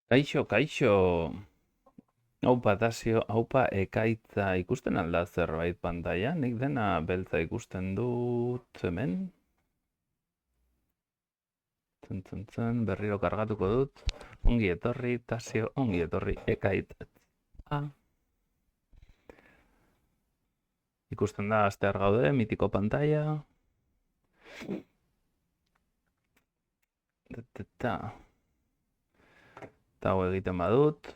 Kaixo, kaixo. Haupa, Tasio, haupa, ekaitza ikusten alda zerbait pantaia? Nik dena beltza ikusten dut hemen. Berriro kargatuko dut. Ongi etorri, Tasio, ongi etorri, ekaitza. Ikusten da, astear gaude, mitiko pantaia. Eta hau egiten badut.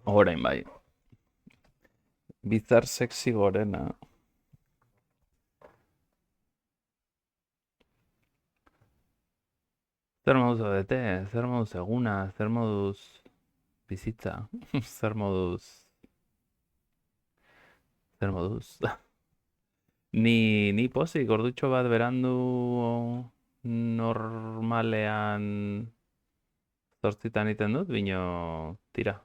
Orain bai. Bizar sexy gorena. Zer moduz odete, zer moduz eguna, zer moduz bizitza, zer moduz... Zer moduz? Ni pozik, ordutxo bat berandu normalean zortzitan iten dut, bino tira.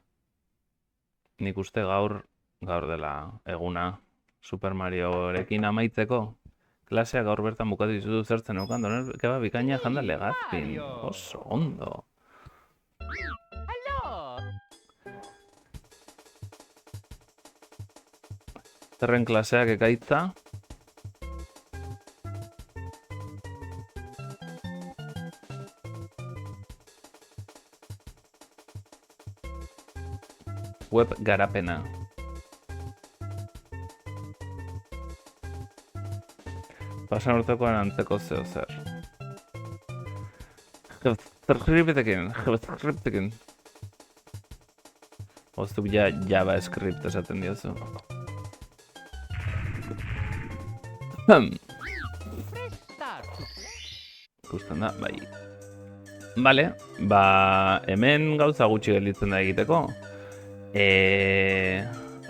Nik uste gaur dela eguna Super Mariorekin amaitzeko. Klasea gaur bertan bukatu dizutu zertzen eukan, doner, keba bikaina janda legazpin. Oso ondo. Zerren klaseak ekaitza. Web garapena. Pasan urtekoan antzeko zeo zer. JavaScriptekin. Oztuk ja JavaScript esaten diozu. Ikusten da, bai. Bale, hemen gauza gutxi gelditzen da egiteko.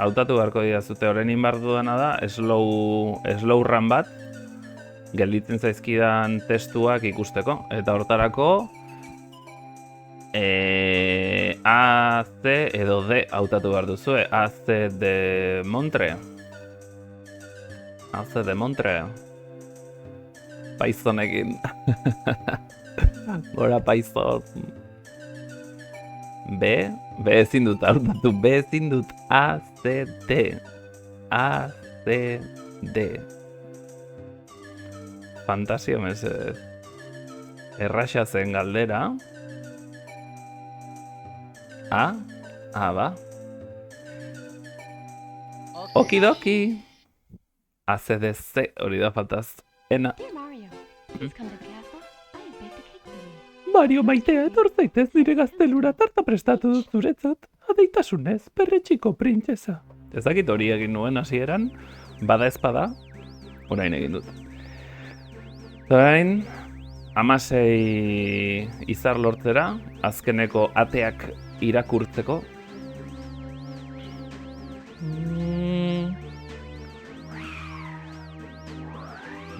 Hautatu beharko didazute horren inbardu dena da, slow run bat, gelditzen zaizkidan testuak ikusteko. Eta hortarako, A, C edo D hautatu behar duzue. A, C de Montre. A, C de Montre. Pythonekin. Gora Python. B ezin dut hautatu. B ezin dut. A, C, D. A, C, D. Fantasio mesedez. Erraxa zen galdera. A, ba. Okidoki. A, C, D, C, hori da faltaz. Ena. Mario maitea, etor zaitez nire gaztelura tarta prestatu dut zuretzat. Adeitasunez, perretxiko printzesa. Ez dakit hori egin nuen hasieran, bada ezpada, orain egin dut. Orain, 16 izar lortzera, azkeneko ateak irakurtzeko.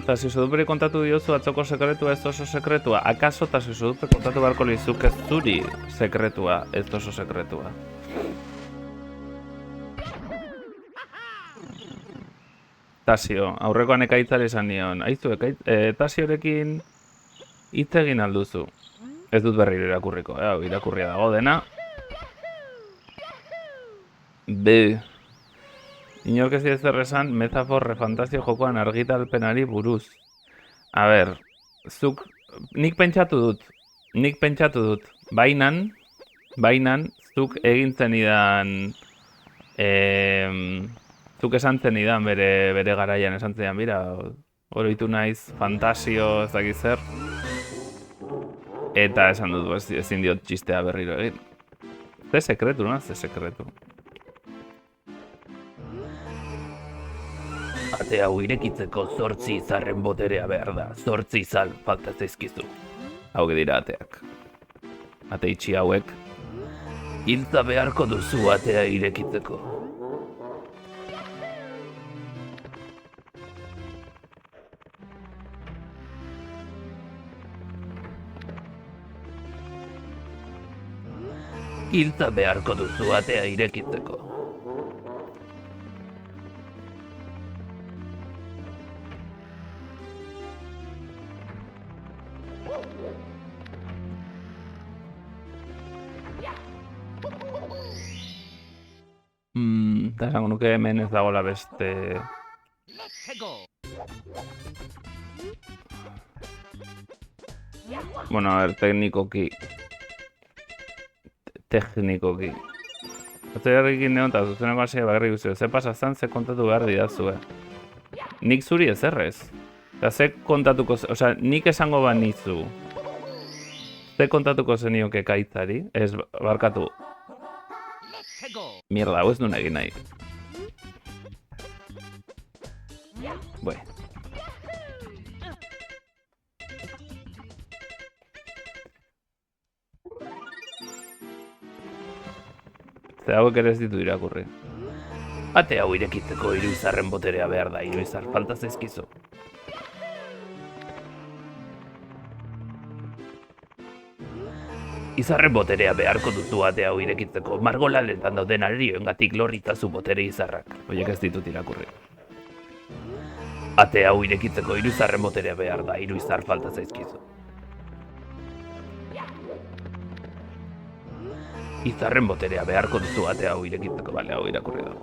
Eta zizuduperi kontatu diozu atzoko sekretua ez oso sekretua. Akaso eta zizuduperi kontatu beharko lizuke zuri sekretua ez oso sekretua. Tasio, aurrekoan ekaitzari esan nion. Aizu, Tasiorekin hitz egin alduzu. Ez dut berriro irakurriko, irakurria dago dena. B. Inork ez zer esan, metaforre fantazio jokoan argitalpenari buruz. A ber, nik pentsatu dut. Bainan, zuk egintzen idan, zuk esan zen idan bere garaian esan zen, bira, oroitu naiz, fantasio ez dakiz zer. Eta esan dut, ezin diot txistea berriro egin. Ze sekretu, no? Ze sekretu. Ate hau irekitzeko 8 izarren boterea behar da. 8 izal falta zaizkizu. Hau dira ateak. Ate itxi hauek. Hiltza beharko duzu atea irekitzeko. Hiltza beharko duzu atea irekitzeko. Eta esango nuke hemen ez dagoela beste... Bueno, a ver, teknikoki. Atzerarekin neon eta zuzeneko hasia bagarri guztio. Ze pasazan, ze kontatu behar didazue. Nik zuri ez errez. Eta ze kontatuko... Osea, nik esango banizu. Ze kontatuko zenioke kaitzari. Ez, barkatu. Mierda, hau ez duen egin nahi. Bue. Ze hauek ere ez ditu irakurri. Ate hau irekitzeko hiru izarren boterea behar da, hiru izar falta zaizkizu. Izarren boterea beharko duzu ate hau irekitzeko, margolaletan dauden arioengatik lorritazu botere izarrak. Oiek ez ditut irakurri. Ate hau irekitzeko hiru izarren boterea behar da, hiru izar falta zaizkizu. Izarren boterea beharko duzu ate hau irekitzeko, bale, hau irakurri dago.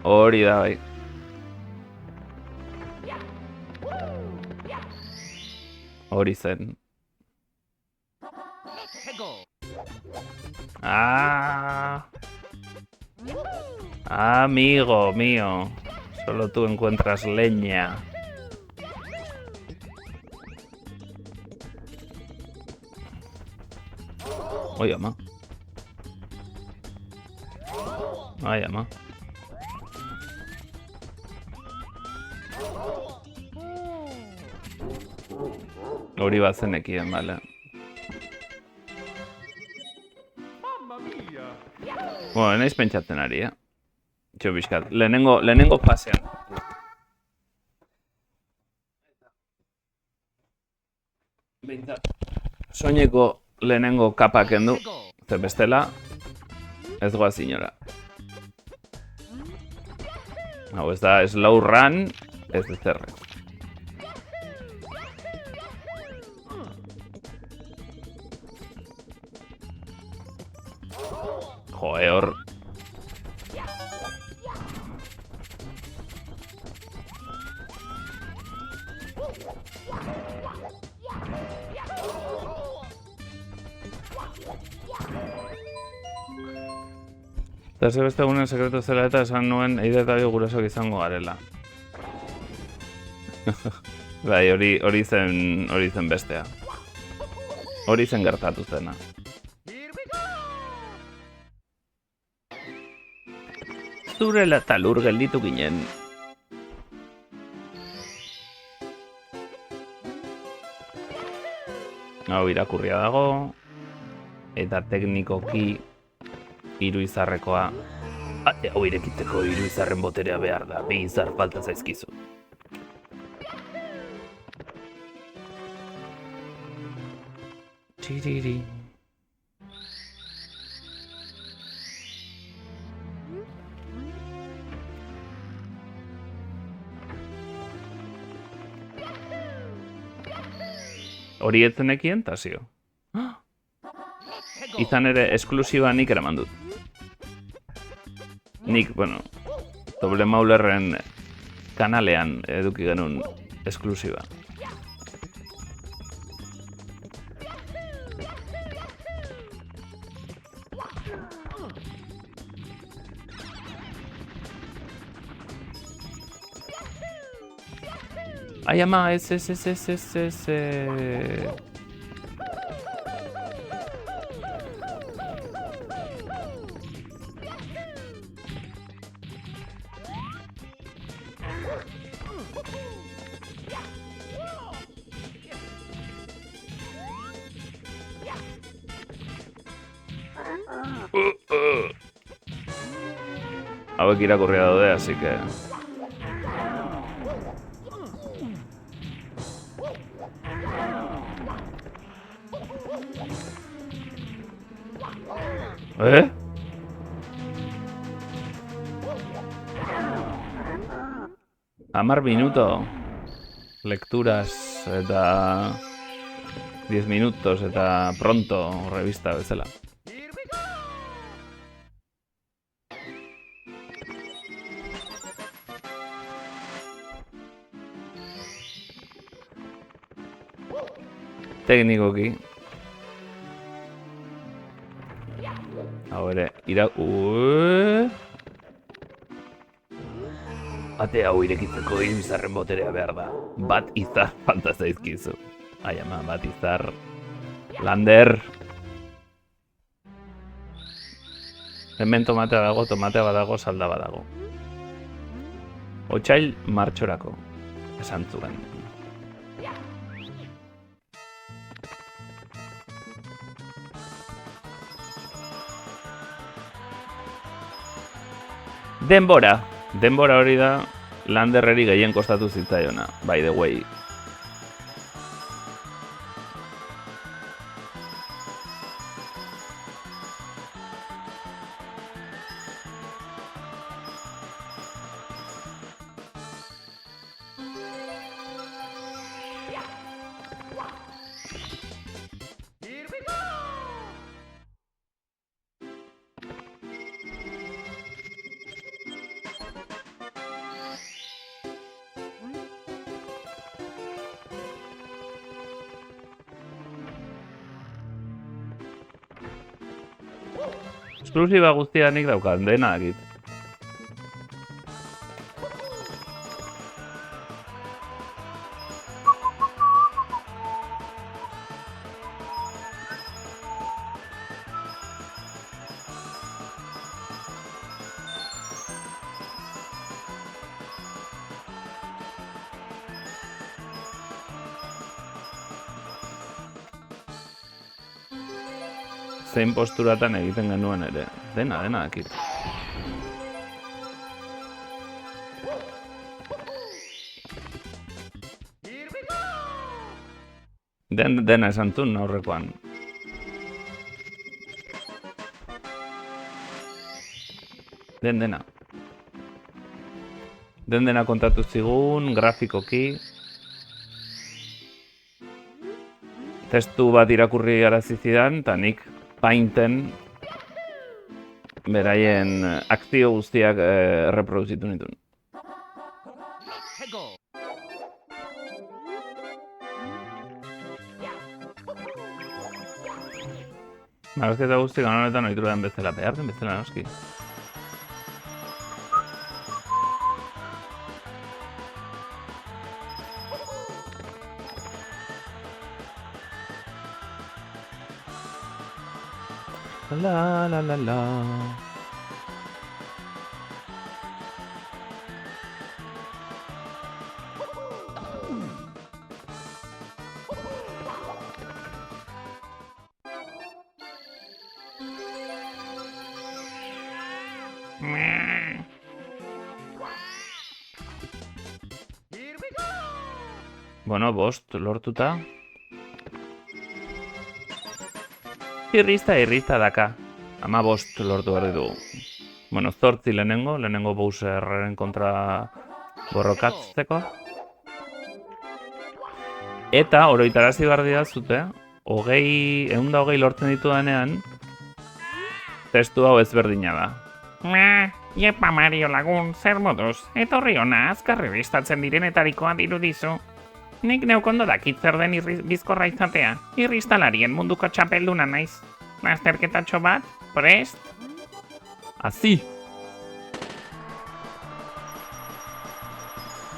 Hori da, bai. Hori zen. Ah. Amigo mío. Solo tú encuentras leña. Oye, ama. Ay, ama. Hori bat zenekien, bale. Bueno, naiz pentsatzen ari, Txo bizkat, lehenengo pasean. Soineko lehenengo kapa kendu, ze bestela, ez goaz inora. Hau ez da slow run, ez ezerre. Joe, hor... Eta ze beste egunen sekretu zela eta esan nuen eide eta gurasoak izango garela. Bai, hori zen bestea. Hori zen gertatu zena. Zurela eta lur gelditu ginen. Hau irakurria dago. Eta teknikoki hiru izarrekoa. Ate hau irekitzeko hiru izarren boterea behar da. Bi izar falta zaizkizu. Txiriri. Hori etzenekien, Tasio. Izan ere, esklusiba nik eraman dut. Nik, bueno, Doble Maulerren kanalean eduki genuen esklusiba. Ai ama, ez. Hauek irakurria daude, así que... Amar minuto. Lecturas eta... 10 minutos eta pronto revista bezala. Teknikoki. Hau ere, Ate hau irekitzeko izarren boterea behar da. Bat izar falta zaizkizu. Ai ama, bat izar. Lander! Hemen tomatea dago, tomatea badago, salda badago. Otsail martxorako. Esan zuen. Denbora. Denbora hori da Landerreri gehien kostatu zitzaiona, by the way. Esklusiba guztia nik daukat, dena dakit. Zein posturatan egiten genuen ere. Dena dakit. Dena esan zuen aurrekoan. Dena. Dena kontatu zigun, grafikoki. Testu bat irakurri arazi zidan, eta nik Painten beraien akzio guztiak reproduzitu nituen. Marrazketa guzti honetan ohitura den bezala, behar den bezala noski. La la la la. Bueno, bost lortuta. Irrista daka. 15 lortu behar dugu. Bueno, 8 lehenengo Bowserren kontra borrokatzeko. Eta, oroitarazi behar didazute, 120 lortzen ditu denean, testu hau ezberdina da. Iepa Mario lagun, zer moduz, etorri hona azkar irristatzen direnetarikoa dirudizu. Nik neukondo dakit zer den bizkorra izatea, irristalarien munduko txapelduna naiz. Lasterketatxo bat, prest? Azi!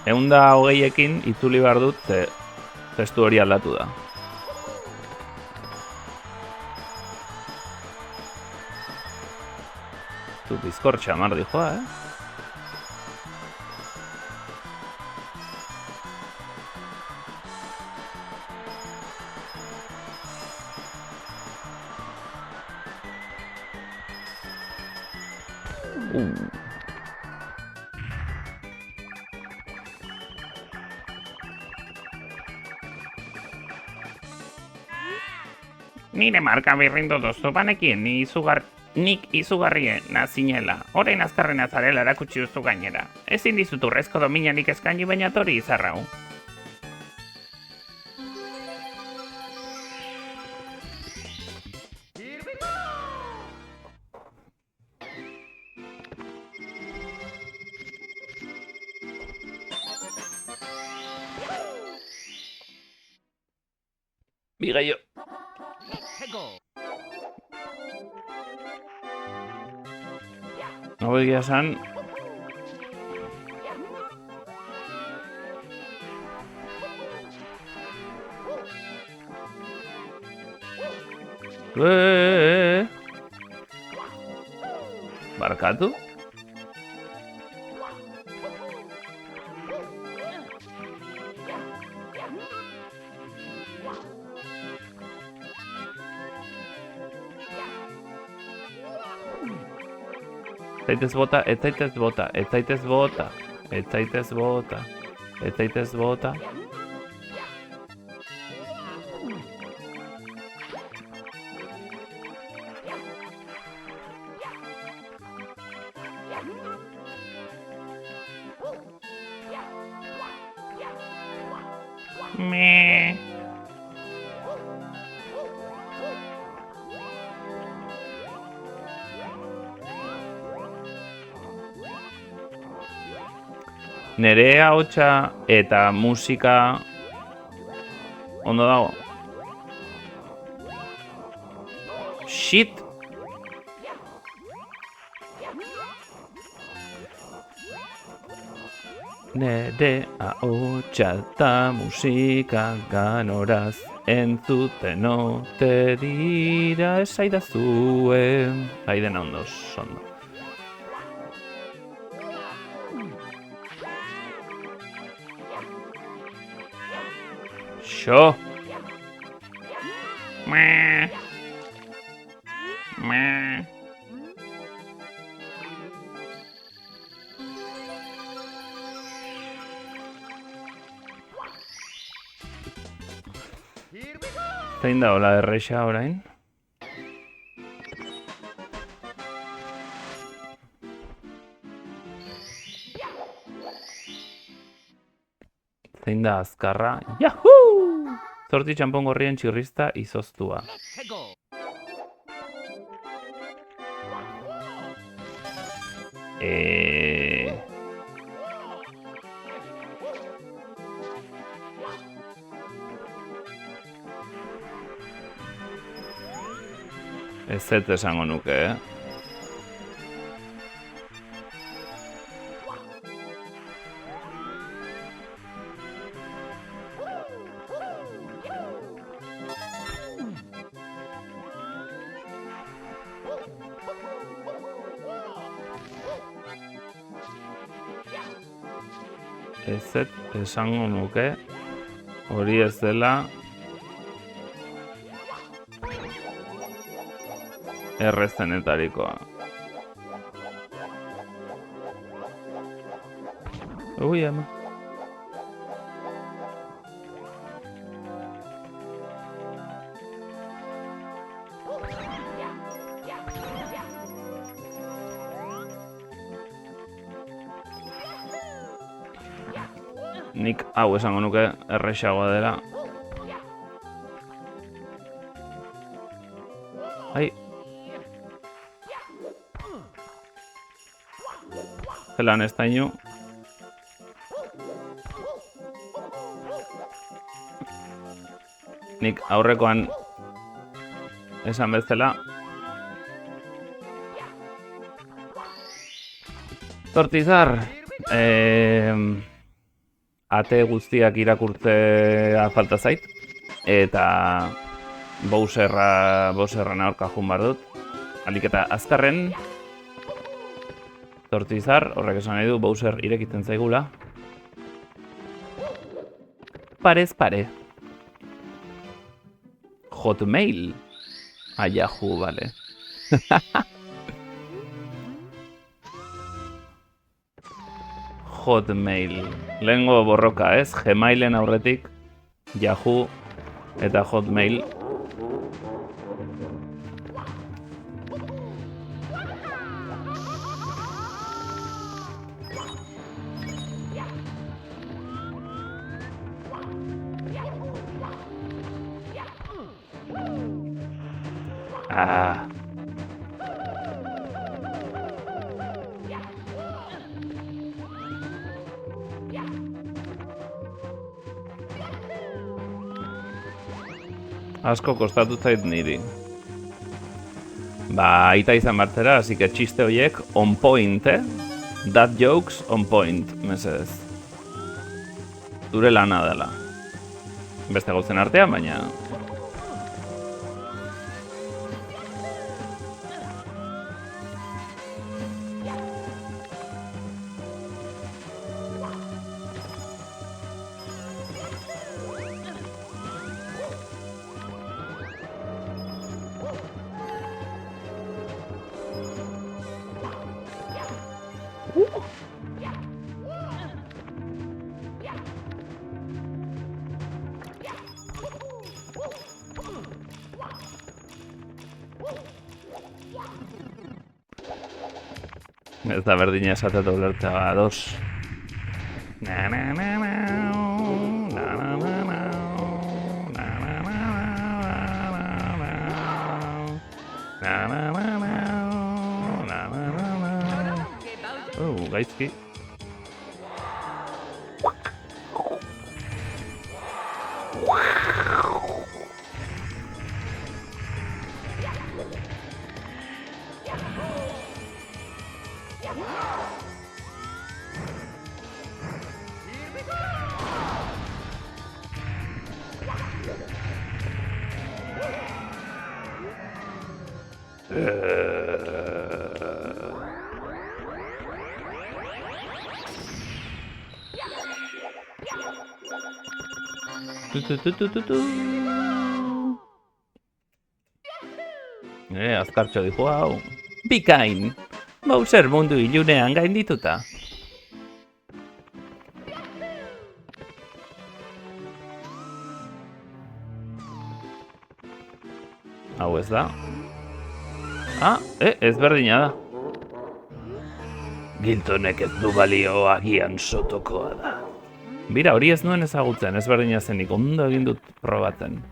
120ekin itzuli behar dut, testu hori aldatu da. Tu bizkor txamar dijoa, Nire marka birrindu duzu banekien nik izugarrie nazinela. Orain azkarren azarela erakutsi duzu gainera. Ezin dizut urrezko dominanik eskaini baina tori izarrau. Bi gehiago. Hau egia esan... Barkatu? Ez zaitez bota, ez zaitez bota, ez zaitez bota, ez zaitez bota, ez zaitez bota. Me. Nere ahotsa eta musika ondo dago. Shit! Nere ahotsa eta musika ganoraz entzuten ote dira esaidazue. Aidena ondo, ondo. Xo! Me. Me. Zein da hola erresa orain? Zein da azkarra? Yahoo! Zortzi txampon gorrien txirrista izoztua. Ez esango nuke, eh? Ez esango nuke hori ez dela errezenetarikoa. Ui, ama. Nik hau esango nuke erresagoa dela. Ai. Zelan ez da ino. Nik aurrekoan esan bezala. Tortizar. Ate guztiak irakurtzea falta zait. Eta Bowserren aurka jun bar dut. Alik eta azkarren. Tortizar, horrek esan nahi du, Bowser irekitzen zaigula. Parez pare. Hotmail. Yahoo, vale. Hotmail. Lehengo borroka, ez? Gmailen aurretik. Yahoo eta Hotmail. Ah. Asko kostatu zait niri. Ba, aita izan bartera, así que txiste horiek on point, That jokes on point, mesedez. Zure lana dela. Beste gauzen artean, baina... Ez da berdina esatetu ulertzea, ba, dos. Na, na, na, na, na, na, na, na, na, na, na, na, na, na, na, gaizki. Azkartxo dijo hau. Bikain! Bowser mundu ilunean gaindituta. Hau ez da. Ah, ezberdina da. Giltonek ez du balio agian sotokoa da. Bira, hori ez nuen ezagutzen, ezberdina zenik, ondo egin dut probatzen.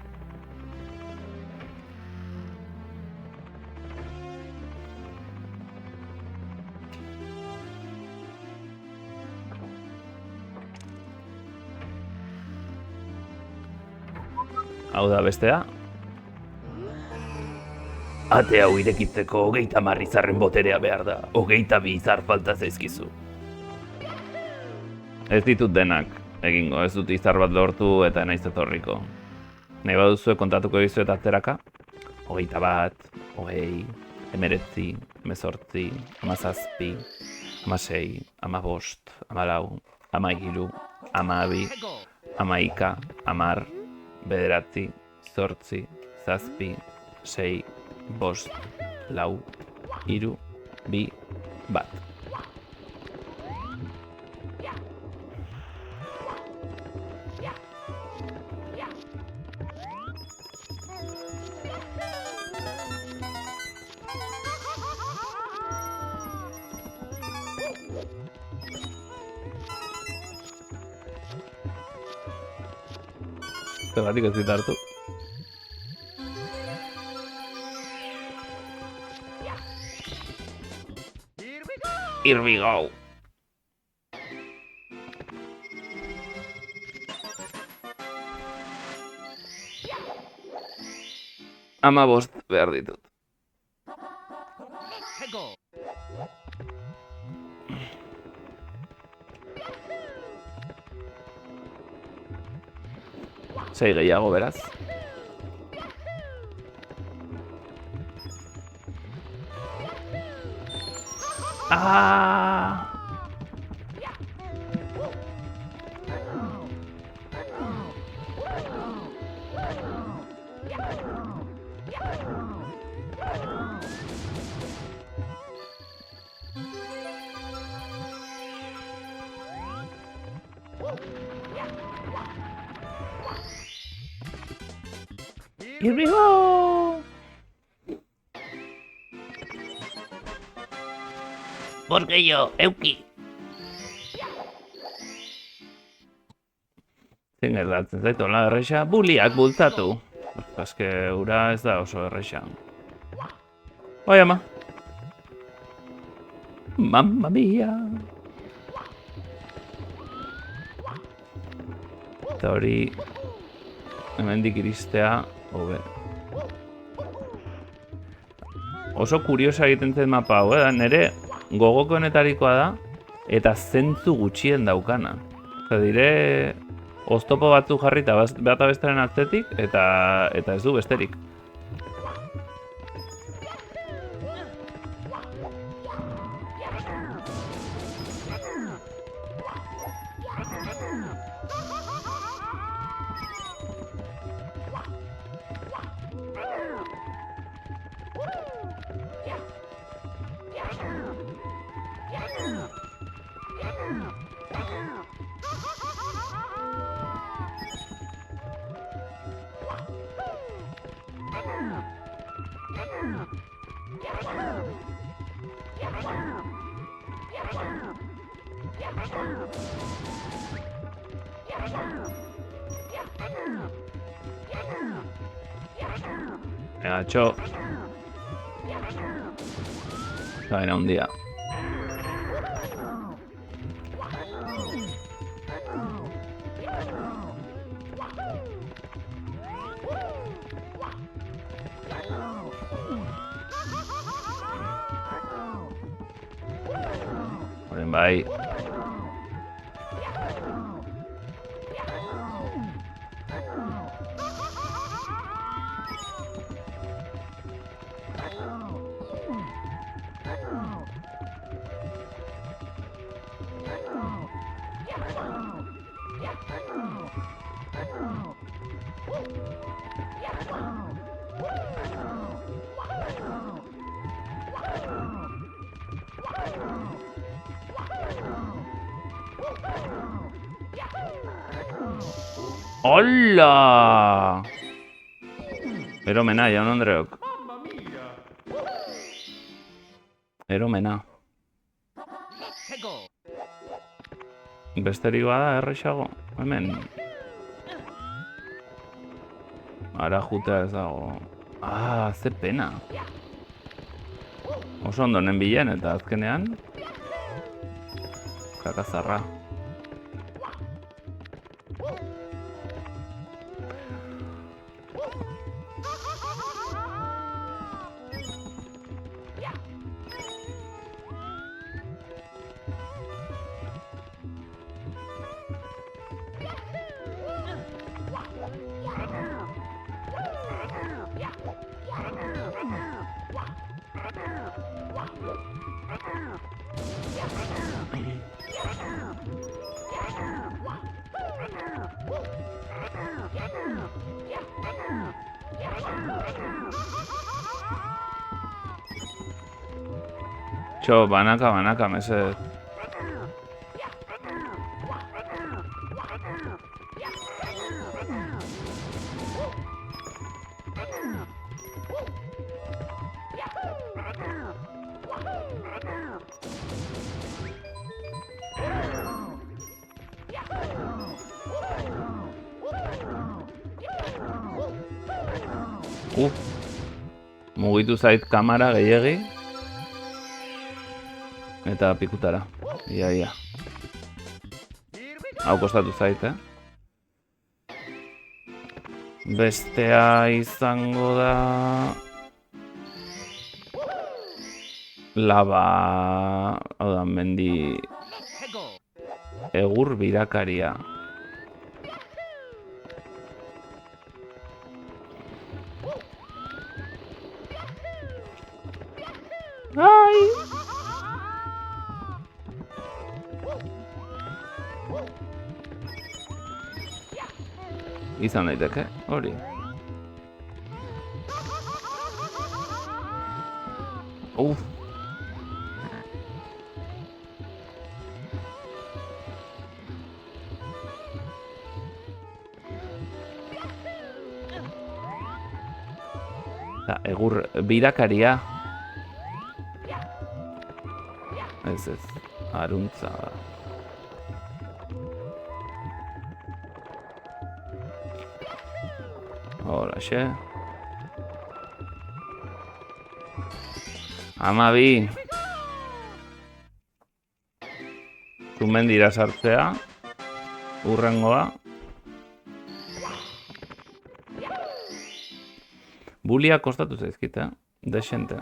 Hau da bestea. Ate hau irekitzeko 30 izarren boterea behar da. 22 izar falta zaizkizu. Ez ditut denak egingo, ez dut izar bat lortu eta naiz etorriko. Nahi baduzue kontatuko dizuet atzeraka? 21, 20, 19, 18, 17, 16, 15, 14, 13, 12, 11, 10, 9, 8, 7, 6, 5, 4, 3, 2, 1. Zergatik ez dit hartu. Here we go! Hamabost behar ditut. Sei gehiago, beraz. Ah! Here we go! Porque yo, euki! Zein gertatzen zaitu hola erresa, buliak bultzatu. Azke ura ez da oso erresa. Oi ama! Mamma mia! Eta hori... hemendik iristea Hobe. Oso kuriosa egiten zen mapa hau, nire gogokoenetarikoa da, eta zentzu gutxien daukana. Osa, dire, oztopo batzuk jarrita bata bestaren atzetik, eta ez du besterik. Venga, txo. Zaina hundia. Horen bai. Hola! Eromena, jaun Andreok. Eromena. Besterik bada errexago. Hemen. Ara jutea ez dago. Ah, ze pena. Oso ondo nen bilen eta azkenean. Kakazarra. Txo, banaka, mesedez. Mugitu zait kamera gehiegi. Eta pikutara. Ia. Hau kostatu zait, Bestea izango da... Laba... Hau da, mendi... Egur birakaria. Ai! Izan daiteke, hori. Egur birakaria. Ez, aruntza da. Horaxe. 12. Zumendira sartzea. Urrengoa. Bulia kostatu zaizkit, Dexente.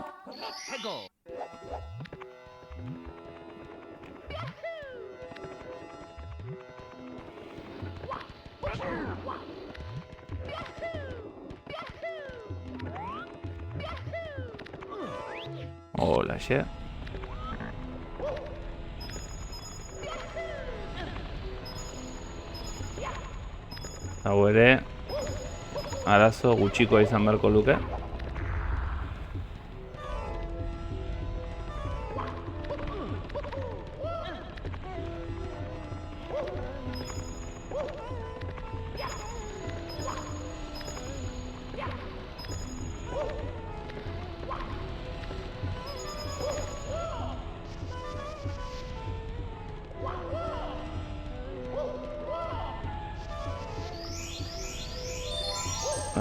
Holaxe. Hau ere, arazo gutxikoa izan beharko luke.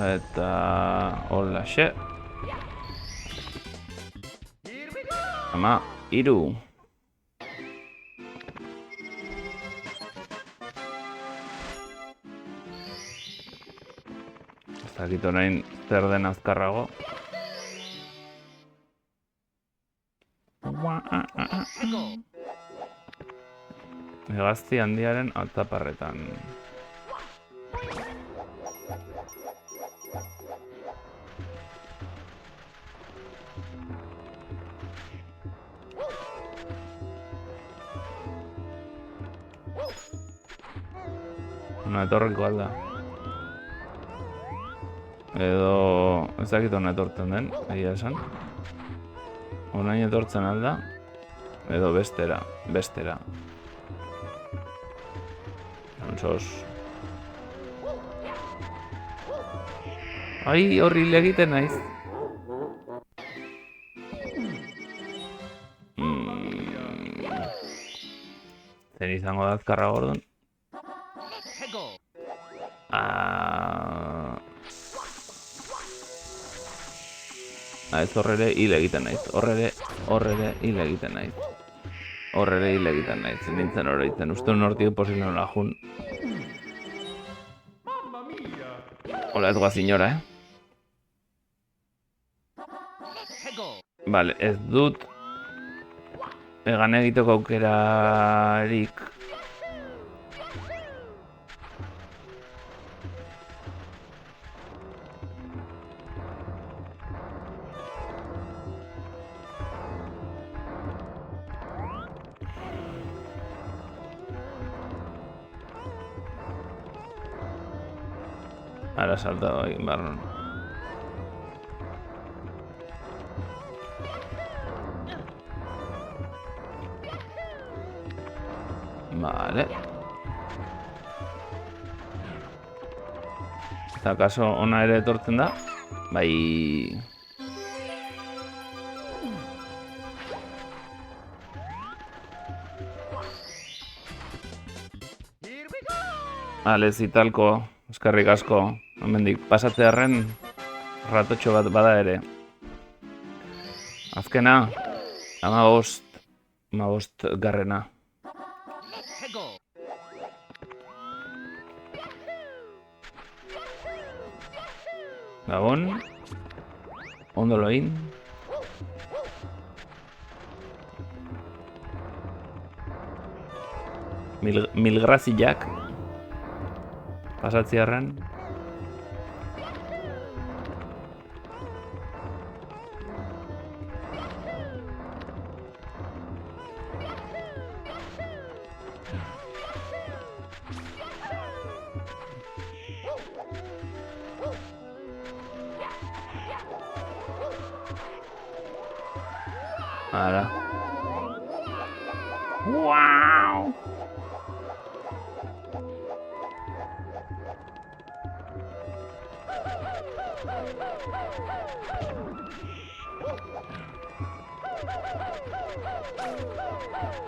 Eta holaxe. Ama, 3. Ez dakit orain zer den azkarrago. Hegazti handiaren altzaparretan. Ona etorriko alda. Edo ez dakit ona etortzen den, egia esan. Onain etortzen alda. Edo bestera. Ontsoz. Ai, horri egiten naiz. Zer izango da azkarra gordon? Ez horrere hil egiten naiz. Horrere hil egiten naiz. Nintzen oroitzen. Uste hortik posible nola jun. Hola, ez goaz inora, Vale, ez dut egan egiteko aukerarik. Ara saltado egin barron. Vale. Eta kaso ona ere etortzen da? Bai... Zitalko, eskerrik asko. Hemendik pasatzearren ratotxo bat bada ere. Azkena, 15 garrena. Gabon, ondo loin. Milgraziak pasatzearren. Ara. Wow.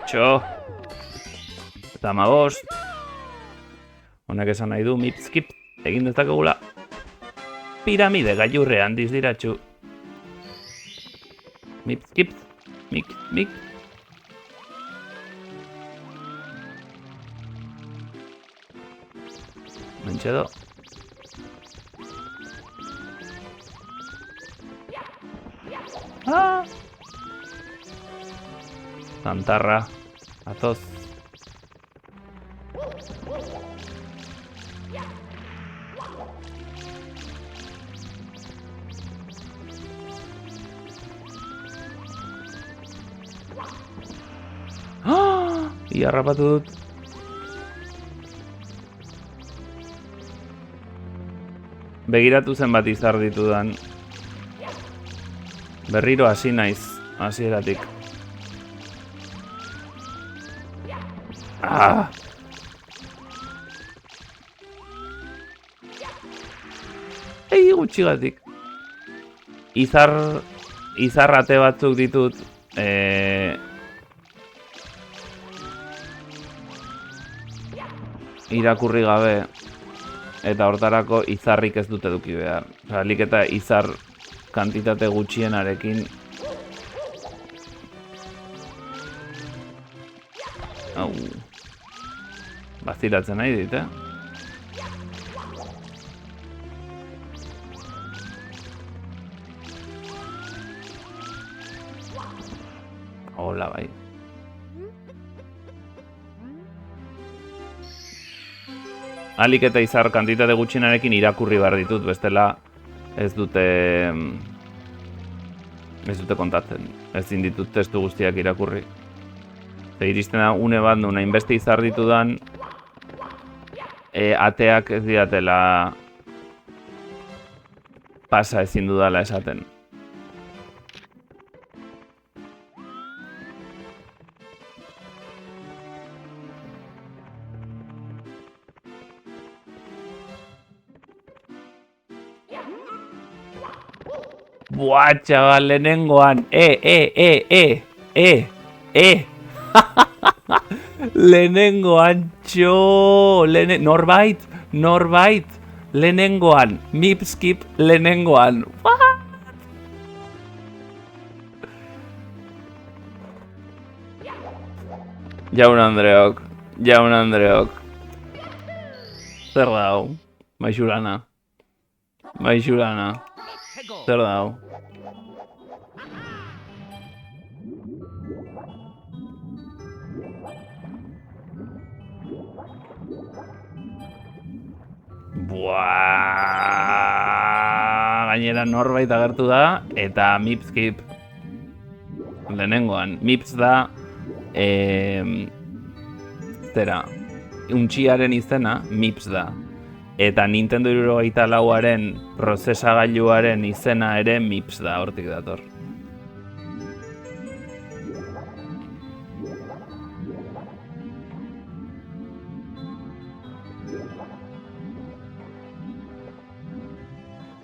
Txo. Eta 15. Honek esan nahi du mipskip egin dezakegula. Piramide gailurrean dizdiratxu. Mipskip. Mik. Mentxedo. Ah! Zantarra. Atoz. Ah! Ia harrapatu dut. Begiratu zenbat izar ditudan. Berriro hasi naiz, hasieratik. Ah! Gutxigatik. Izarrate batzuk ditut. Irakurri gabe. Eta hortarako izarrik ez dut eduki behar. Alik eta izar kantitate gutxienarekin. Au. Bazilatzen nahi dit, Hola, bai. Alik eta izar kantitate gutxienarekin irakurri behar ditut, bestela ez dute kontatzen. Ezin ditut testu guztiak irakurri. Eta iristen da une bat nuna inbeste izar ditudan ateak ez diatela pasa ezin dudala esaten. Buah, txabal, lehenengoan. Lehenengoan, txo. Norbait. Lehenengoan. Mipskip, lehenengoan. What? Jaun Andreok. Zer dau? Maixurana. Zer dau? Buaaaa, gainera norbait agertu da, eta Mipskip lehenengoan. Mips da, untxiaren izena, Mips da. Eta Nintendo 64aren prozesagailuaren izena ere Mips da, hortik dator.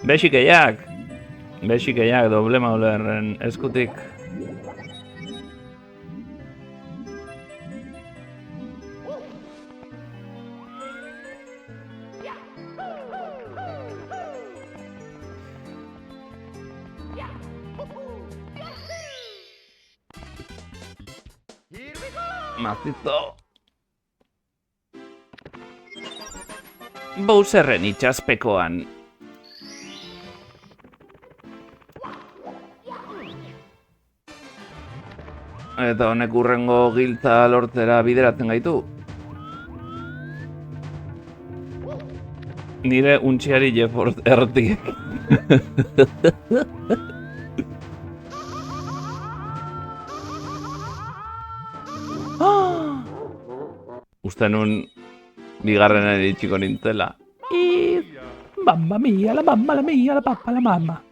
Bexikeiak doble maulerren eskutik. Macizo. Bowserren itxaspekoan. Eta honek urrengo giltza lortzera bideratzen gaitu. Nire untxiari Jefort errotik. Uste nun bigarrenen itxiko nintzela. Mamma mia, la mamma, la mia, la pappa, la mamma.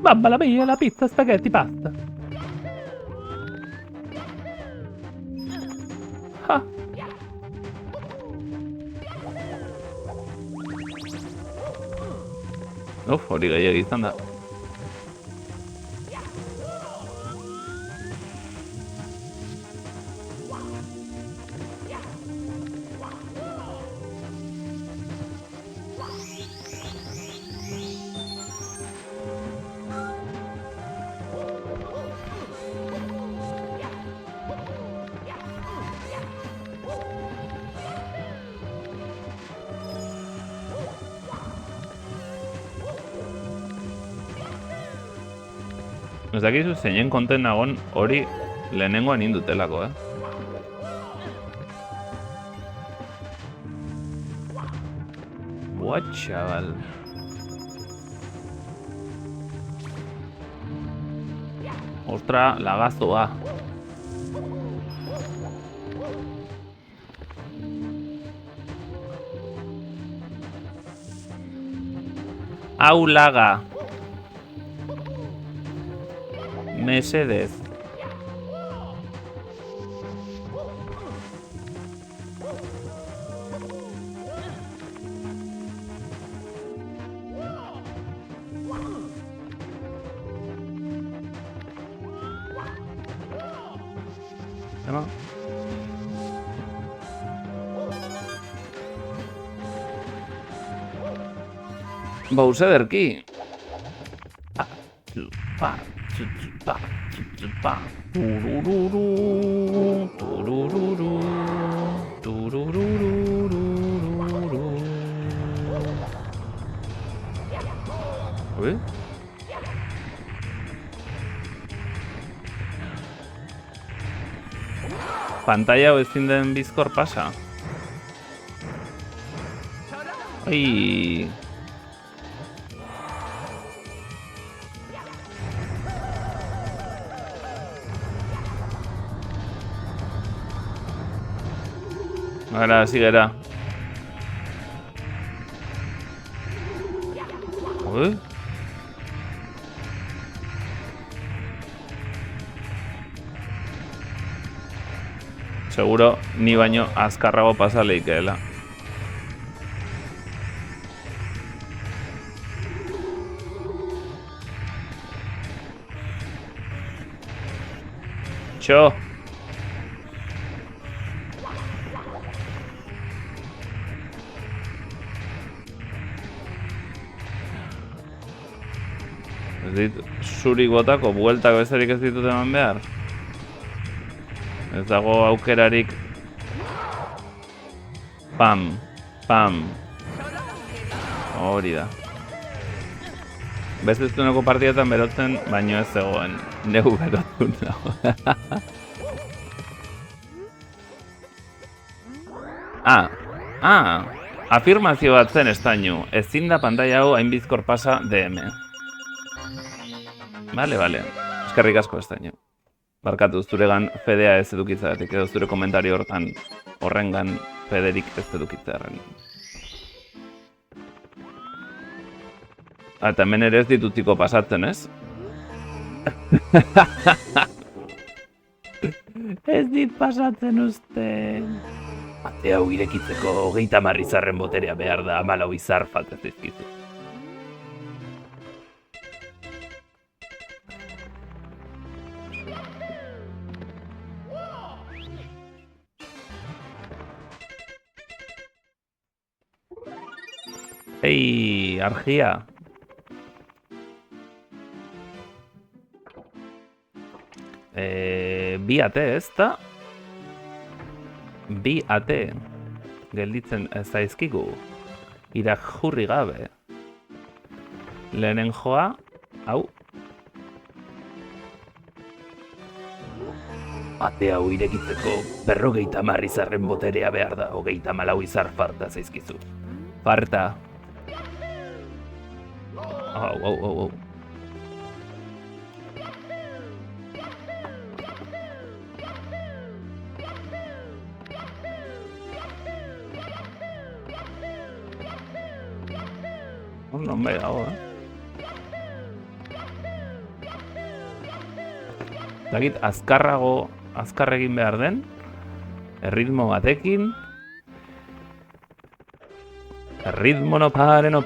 Mamma mia, la pizza, spaghetti, pasta. Ah. Hori gehiago izan da. Ez dakizu zeinen konten nagon hori lehenengoan indutelako, What, chaval? Ostra, lagazoa. Hau laga. Mesedez. Ema. Bowserki. Uy. Pantalla hau ezin den bizkor pasa. Ai. Gara, hasi gara. Uy. Seguro ni baino azkarrago pasa leikeela. Txo! Ez dit zurik botako, bueltako ezarik ez ditut eman behar. Ez dago aukerarik. Pam, pam. Hori da. Beste eztuneko partidetan berotzen, baino ez zegoen. Neu berotun dago. Afirmazio bat zen estainu. Ezin da pantalla hau hainbizkor pasa DM. Vale. Eskerrik asko estainu. Barkatu, zuregan fedea ez edukitzatik, edo zure komentario hortan horrengan federik ez edukitzearen. Eta hemen ere ez ditutiko pasatzen, ez? Ez dit pasatzen uste. Ate hau irekitzeko 30 izarren boterea behar da, 14 izar falta zizkizu. Ei, argia. Bi ate ez da? Bi ate gelditzen zaizkigu. Irakurri gabe. Lehenen joa, hau. Ate hau irekitzeko 50 izarren boterea behar da, 34 izar farta zaizkizu. Farta. Au. Non bai dago, Dakit, azkar egin behar den, erritmo batekin. Erritmo no pare, no.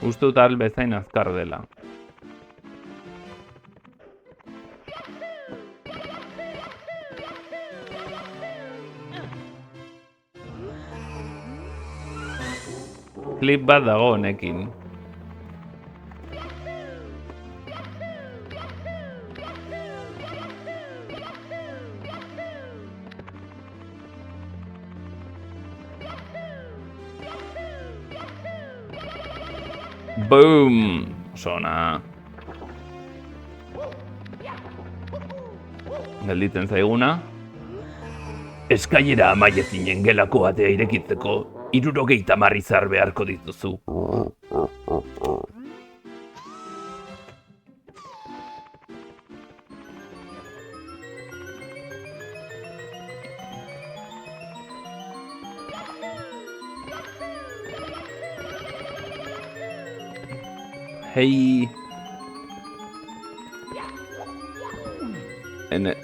Uste dut bezain azkar dela. Klip bat dago honekin. Boom! Oso ona. Gelditzen zaiguna. Eskailera amaiezinen gelako atea irekitzeko 70 izar beharko dituzu. Hei. Ene.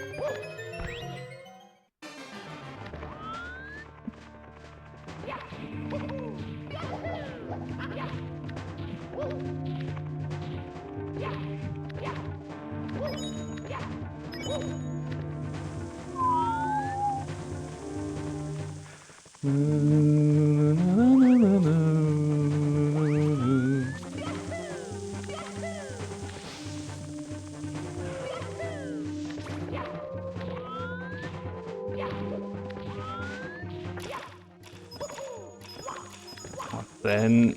Zen...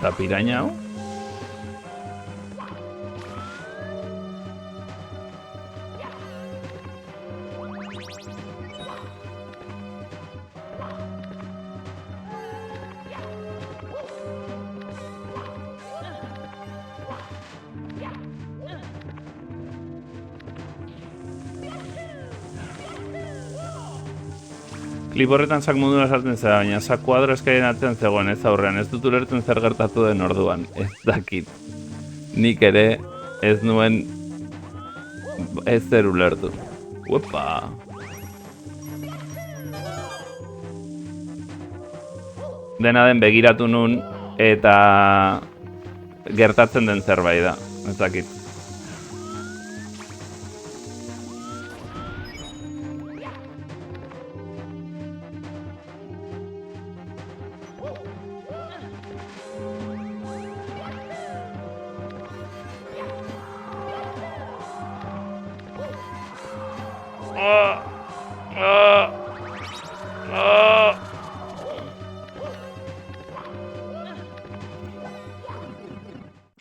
Eta piraña hau? Klip horretan sak mundura sartzen zera, baina sak kuadro eskaien atzean zegoen, ez aurrean, ez dut ulertzen zer gertatu den orduan, ez dakit. Nik ere ez nuen ez zer ulertu. Uepa! Dena den begiratu nun eta gertatzen den zerbait da, ez dakit.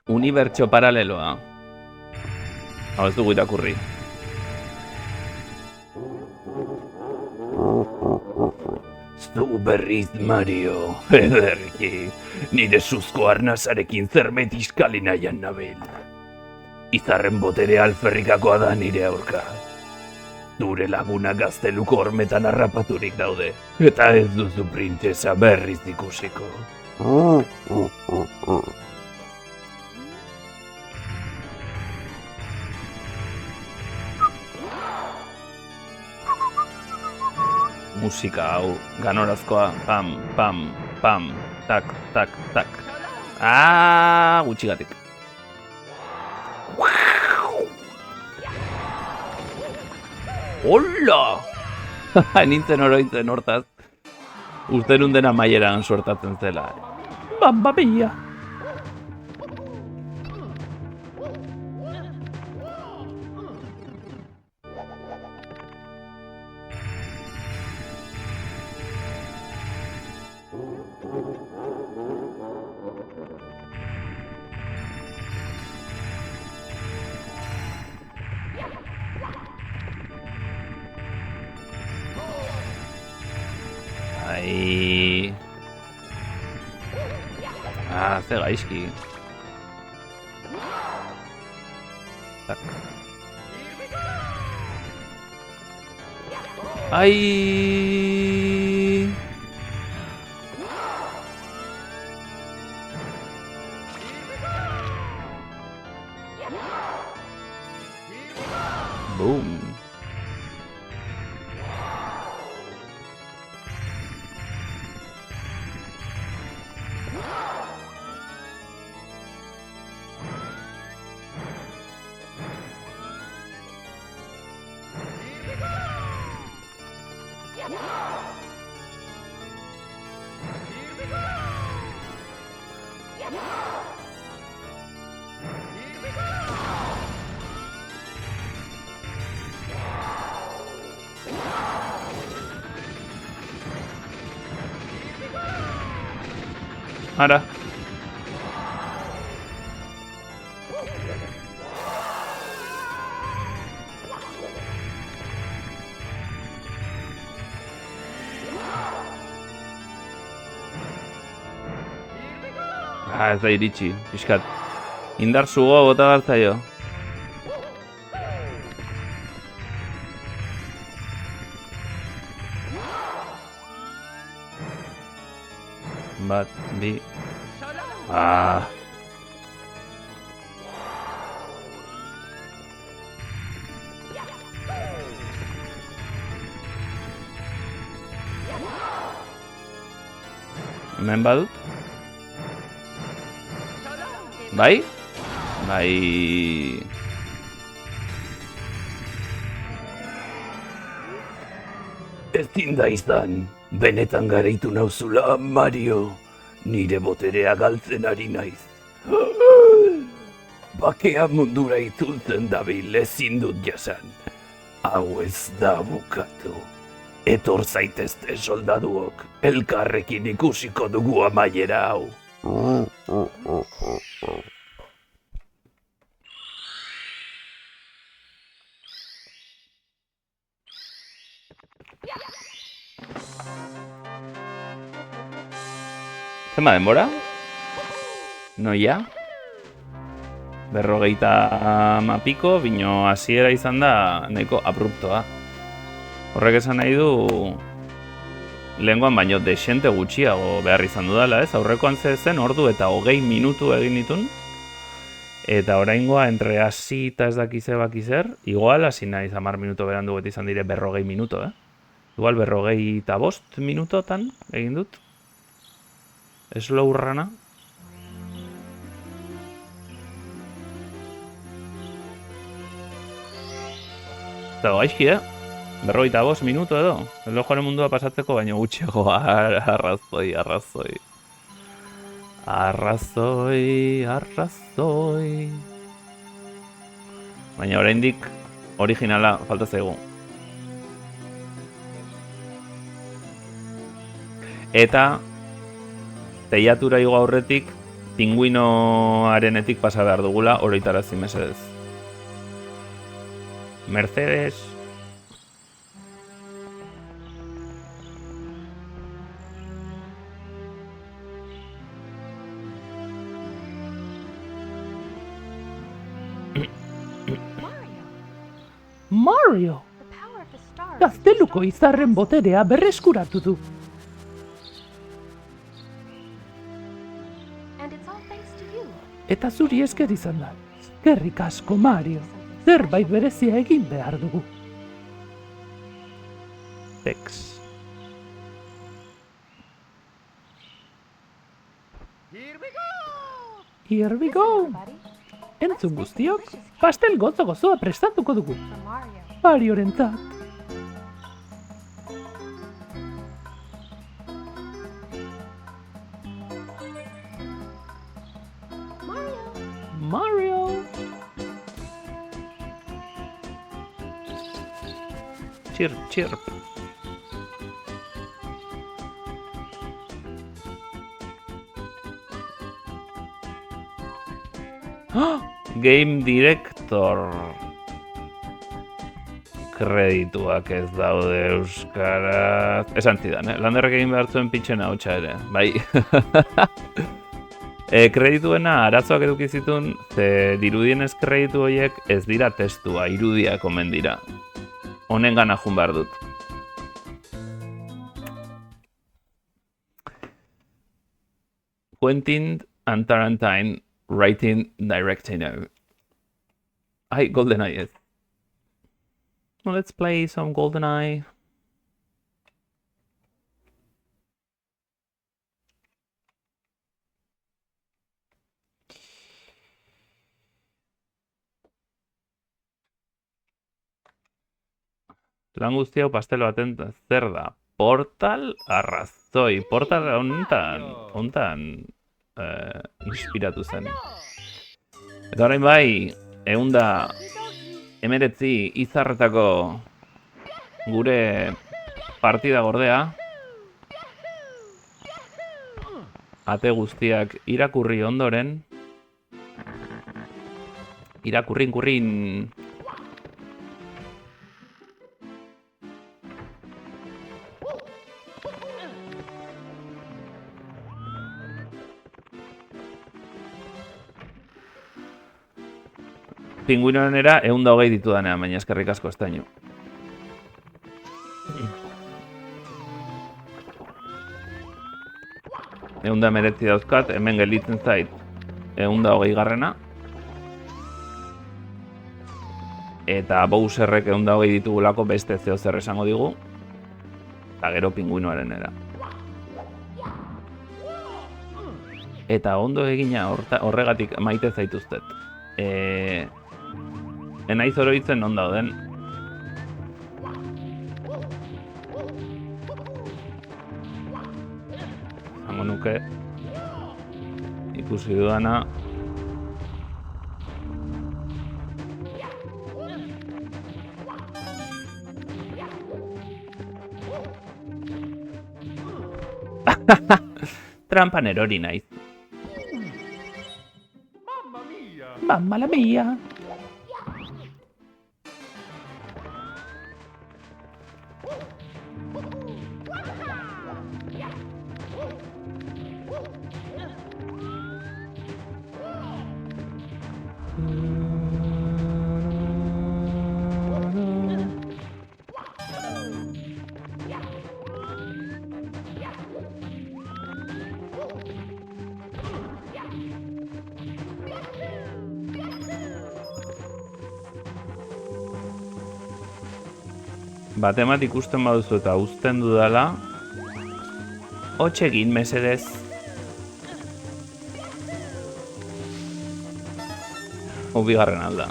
Unibertso paraleloa. Hau ez dugu irakurri. Zu berriz, Mario. Ederki. Nire suzko arnazarekin zerbait iskali nahian nabil. Izarren botere alferrikakoa da nire aurka. Zure laguna gazteluko hormetan harrapaturik daude. Eta ez duzu printzesa berriz ikusiko. Musika hau, ganorazkoa, pam, pam, pam, tak, tak, tak. Gutxigatik. Hola! Nintzen oroitzen hortaz. Uste nun dena maieran suertatzen zela. Mamma mia! Ai... ze gaizki. Tak. Ai... Boom. Ara. Ez da iritsi, pixkat. Indar zugo bota gartzaio. Bat, bi... Hemen badut? Bai? Bai... Ezin da izan, benetan garaitu nauzula, Mario. Nire boterea galtzen ari naiz. Bakea mundura itzultzen dabil, ezin dut jasan. Hau ez da bukatu. Etor zaitezte soldaduok, elkarrekin ikusiko dugu amaiera hau. Zema denbora? Noia? 50 piko, bino hasiera izan da nahiko abruptoa. Horrek esan nahi du lehengoan baino desente gutxiago behar izan dudala, ez? Aurrekoan zen ordu eta 20 minutu egin ditun. Eta oraingoa entre hasi eta ez dakize bakizer, igual hasi naiz 10 minutu berandu beti izan dire 40 minutu, Igual 45 minutotan egin dut. Slow runa. Eta gaizki, 45 minutu edo. Erlojuaren mundua pasatzeko, baina gutxiago arrazoi. Baina oraindik originala falta zaigu. Eta teiatura igo aurretik pinguinoarenetik pasa behar dugula oroitarazi mesedez. Mercedes. Mario! Gazteluko izarren boterea berreskuratu du. Eta zuri esker izan da. Eskerrik asko, Mario. Zerbait berezia egin behar dugu. Tex. Here we go! Entzun guztiok, pastel gozo-gozoa prestatuko dugu. Mariorentzat. Mario! Chirp, chirp. Game Director. Kredituak ez daude euskaraz. Esan zidan, Landerrek egin behar zuen pitxen hautsa ere, bai. Kredituena arazoak eduki zituen, ze dirudienez kreditu horiek ez dira testua, irudiak omen dira. Honen gana jun behar dut. Quentin and Tarantine writing, directing. GoldenEye, yes. Well, let's play some GoldenEye. Lan guzti hau pastel baten zer da? Portal arrazoi. Portal hontan inspiratu zen. Eta orain bai, 119 izarretako gure partida gordea. ate guztiak irakurri ondoren, irakurrin. Pinguinoenera 120 ditu danean, baina eskerrik asko estaino. Eunda meretzi dauzkat, hemen gelditzen zait 120 garrena. Eta Bowserrek 120 ditugulako beste zeo zer esango digu. Eta gero pinguinoaren era. Eta ondo egina horregatik maite zaituztet. Enaiz oroitzen non dauden. Zango nuke ikusi dudana. Trampan erori naiz. Mamma la mia! Batemat ikusten baduzu eta uzten dudala, hots egin mesedez. Bigarren alda.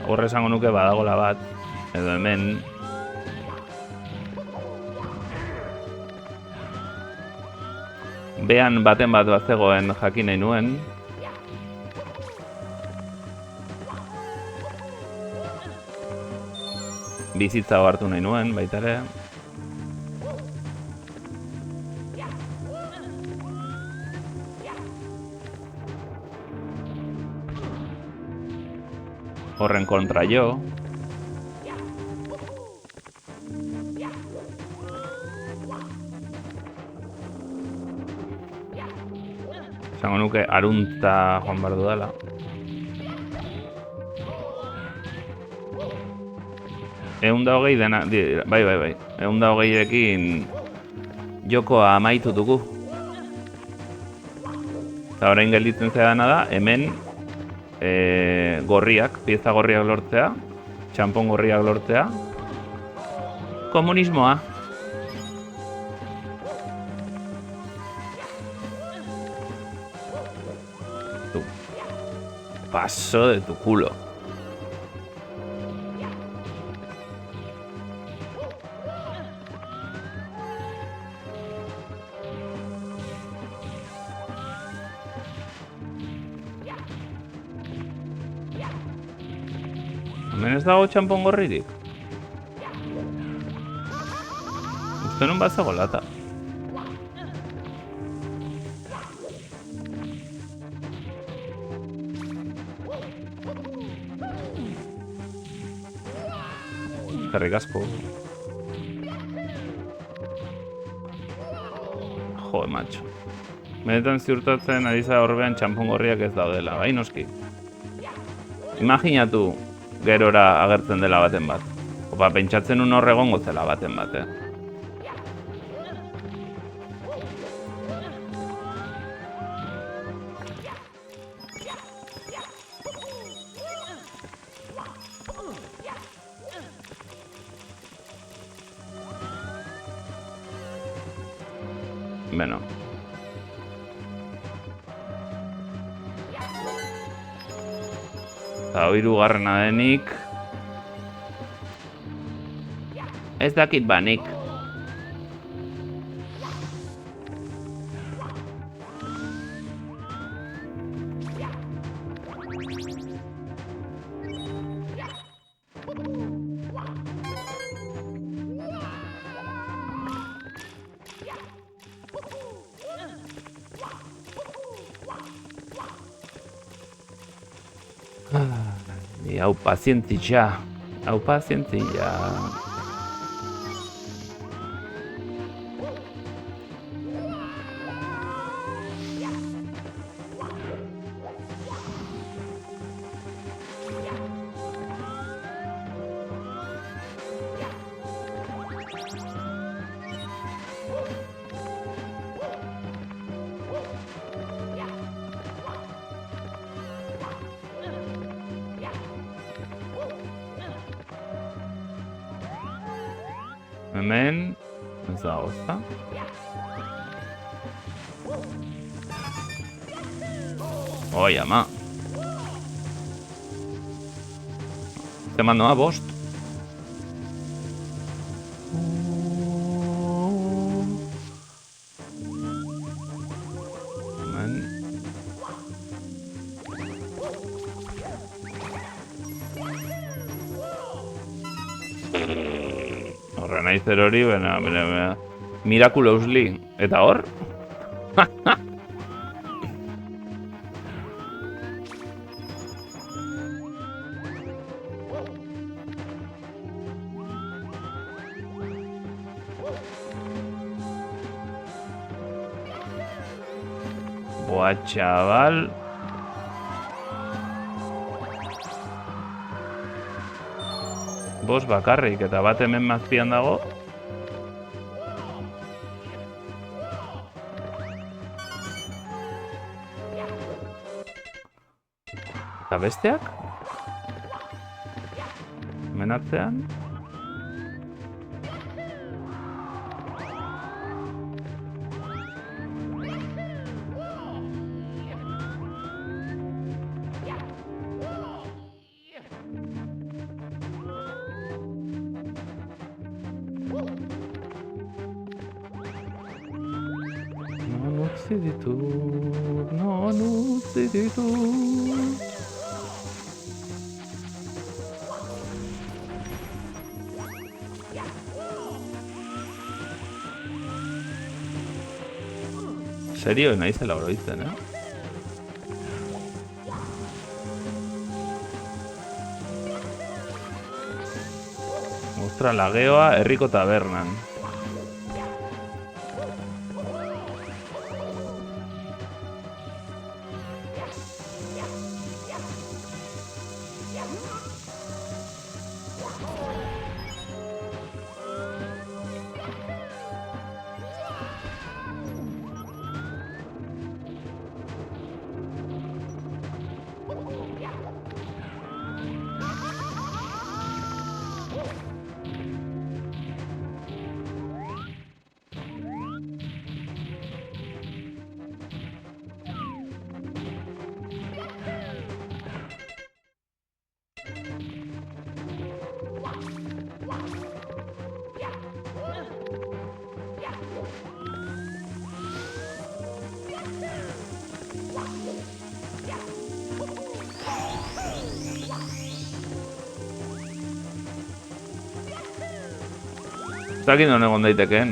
Horre esango nuke badagola bat, edo hemen. Behan baten bat zegoen jakin nahi nuen. Bizitza hartu nahi nuen, baita ere. Horren kontra jo. Esango nuke arunta joan behar dudala. Eunda hogei dena, bai. Eunda hogeiekin jokoa amaitu dugu. Eta orain gelditzen zedana da, hemen gorriak, pieza gorriak lortzea, txampon gorriak lortzea. Komunismoa. Tu. Paso de tu culo. Hemen ez dago txampon gorririk. Uste nun bat zago lata. Eskerrik asko. Jode, macho. Benetan ziurtatzen ari za horbean txampon gorriak ez daudela, bai noski. Imaginatu gerora agertzen dela baten bat. Opa, pentsatzen un hor egongo zela baten bat, Beno. Eta hirugarrena denik. Ez dakit banik. hau pazientzia. Hau pazientzia. Hemen, ez da gozta. Oi, ama. Zeman noa, bost. Hemen. Horre nahi zer hori, bena. Miraculously. Eta hor? Buah, chaval. Bost bakarrik, eta bat hemen mazpian dago. Eta besteak? Hemen atzean? Non utzi ditut. Serio, naizela oroitzen, Ostra, lageoa herriko tabernan. Zakin non egon daitekeen.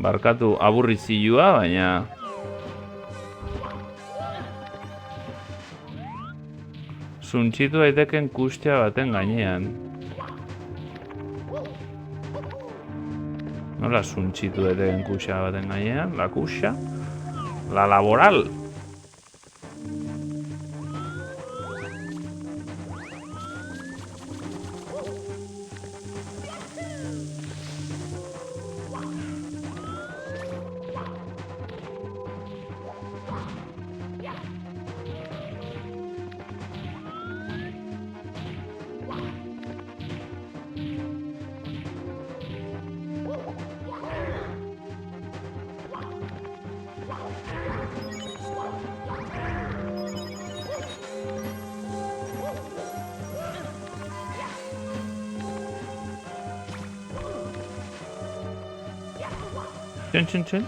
Barkatu aburrizilua, baina... Suntxitu daiteken kustia baten gainean. Nola suntxitu daiteken kustia baten gainean? La kusia? La laboral? Txin.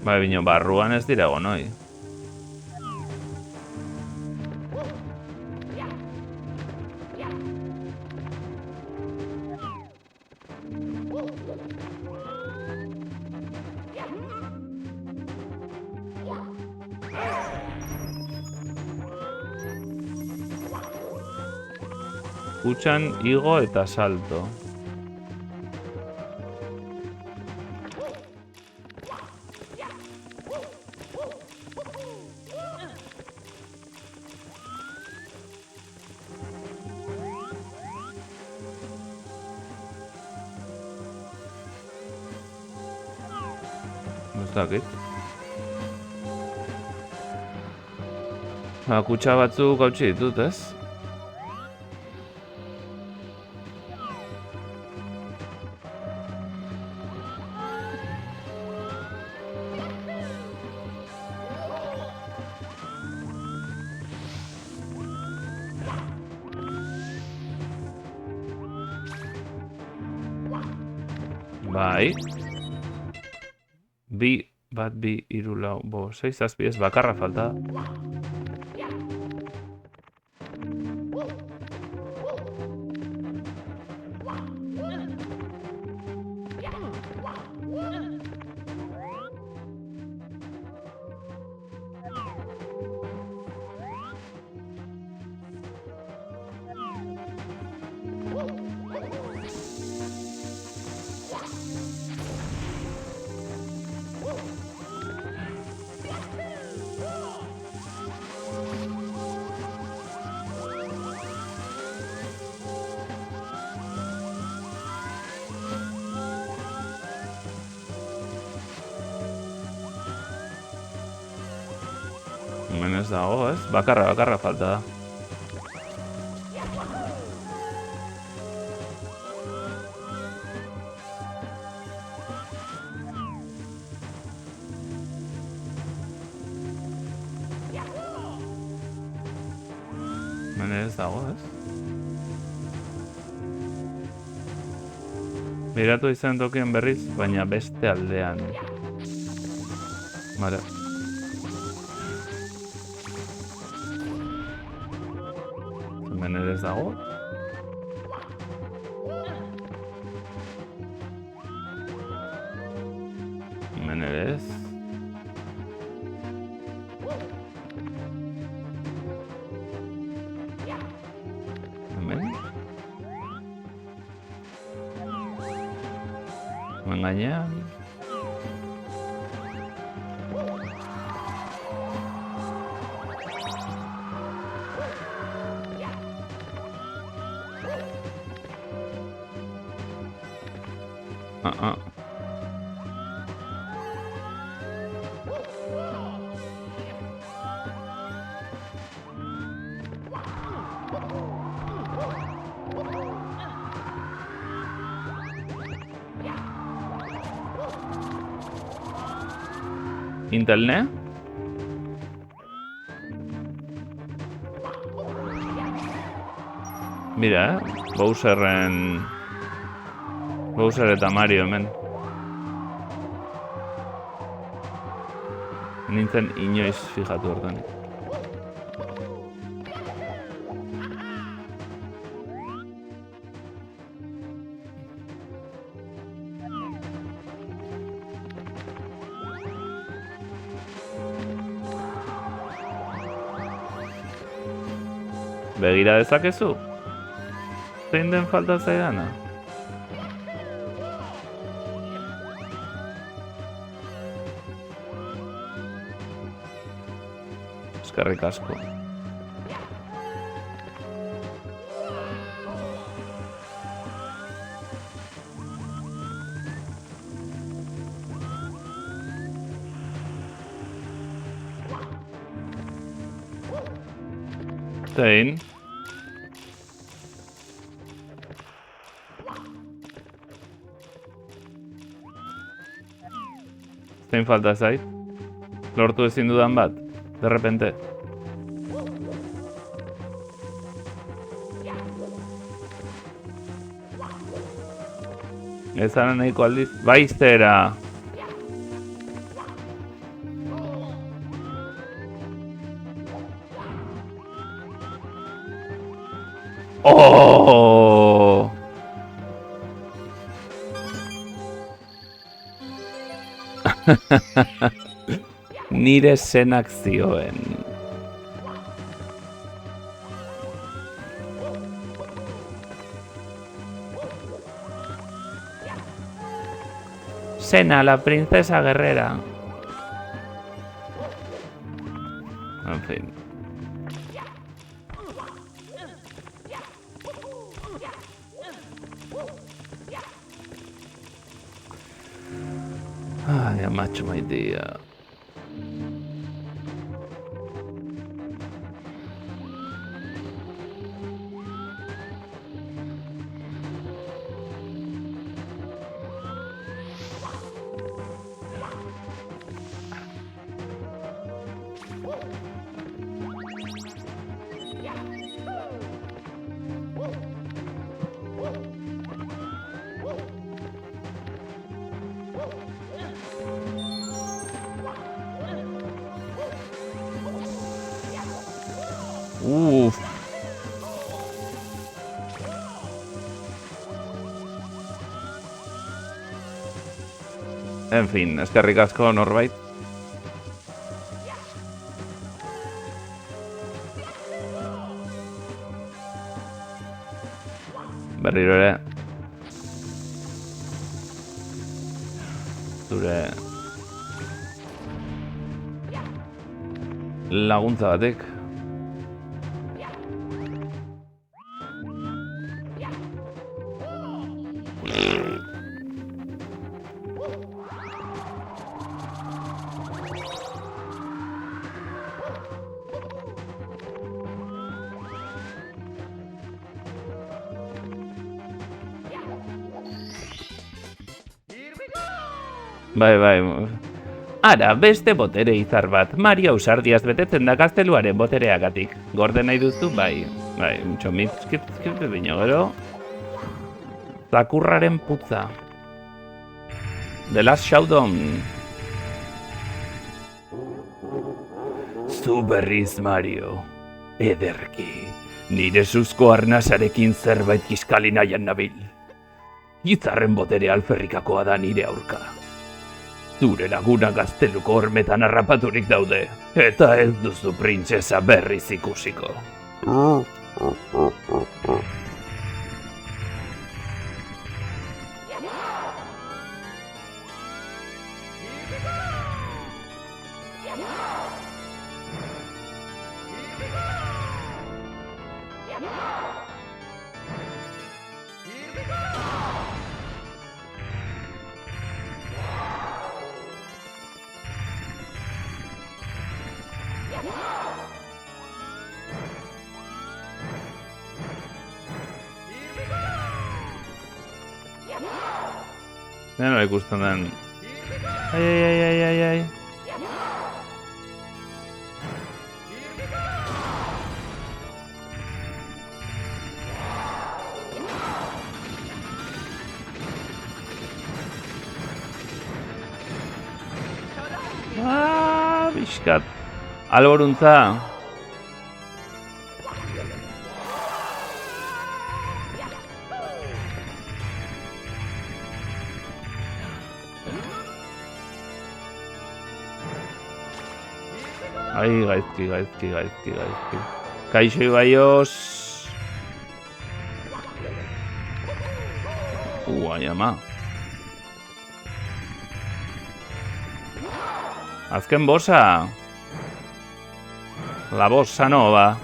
Bai, bino, barruan ez dira gonoi. Kutxan, igo eta salto. Ez dakit. Kutxa batzuk hautsi ditut, ez? Bai. Bat, bi, hiru, lau, bost, 6, 7, ez bakarra falta. Hemen ez dago, ez? Bakarra falta da. Hemen ez dago, ez? Biratu izan tokien berriz, baina beste aldean. Vale. Hemen ere ez dago. Hemen ere ez. Hemen. Hemen gainean. Intelne? Mira, Bowser eta Mario hemen. Nintzen inoiz fijatu orduan. Begira dezakezu? Zein den falta zaidana? Eskerrik asko. Zein? Zein falta zait? Lortu ezin dudan bat, de repente. Ez ara nahiko aldiz, baiztera! Nire senak zioen. Sena, la princesa guerrera. En fin. Ay, macho, my dear. Uf. En fin, eskerrik asko norbait. Berriro ere. Zure laguntza batek. Bai. Ara, beste botere izar bat. Mario ausardiaz betetzen da gazteluaren botereagatik. Gorde nahi duzu, bai. Txomitzkit bino gero. Zakurraren putza. The Last Showdown. Zu berriz, Mario. Ederki. Nire suzko arnasarekin zerbait kiskali nahian nabil. Izarren botere alferrikakoa da nire aurka. Zure laguna gazteluko hormetan harrapaturik daude, eta ez duzu printzesa berriz ikusiko. Nola ikusten den. Ai. Biskat. Alboruntza. Ai, gaizki. Kaixo Ibaios. Ai, ama. Azken bossa. La bossa nova.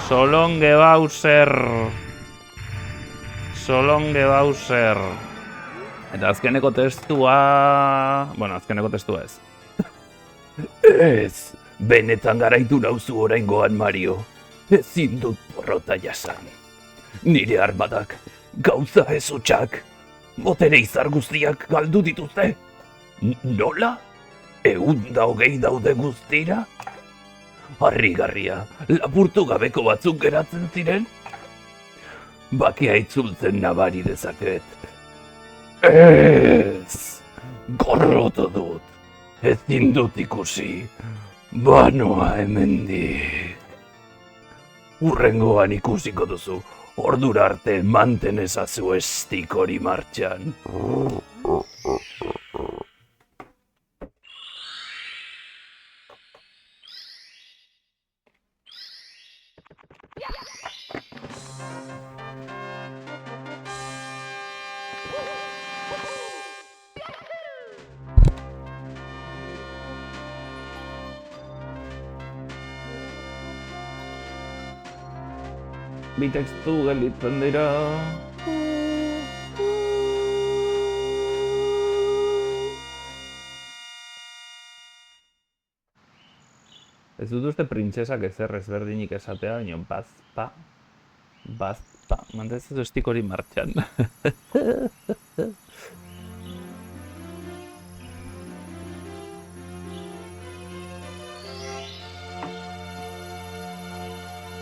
Solonge Bowser. Eta azkeneko testua... Bueno, azkeneko testua ez. Ez, benetan garaitu nauzu oraingoan, Mario. Ezin dut porrota jasan. Nire armadak, gauza ez hutsak, botere izar guztiak galdu dituzte. Nola? 120 daude guztira? Harrigarria, lapurtu gabeko batzuk geratzen ziren? Bakia itzultzen nabari dezaket. Ez, gorroto dut. Ezin dut ikusi, banoa hemendik. Hurrengoan ikusiko duzu, ordura arte manten ezazu estik hori martxan. Bi tekstu gelditzen dira. Ez dut uste printzesak ezer ezberdinik esatea, baina bazpa, mantezezu estik hori martxan.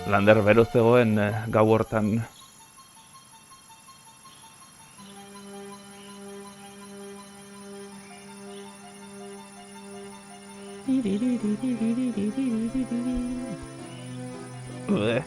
Lander bero zegoen gau hortan. Ue.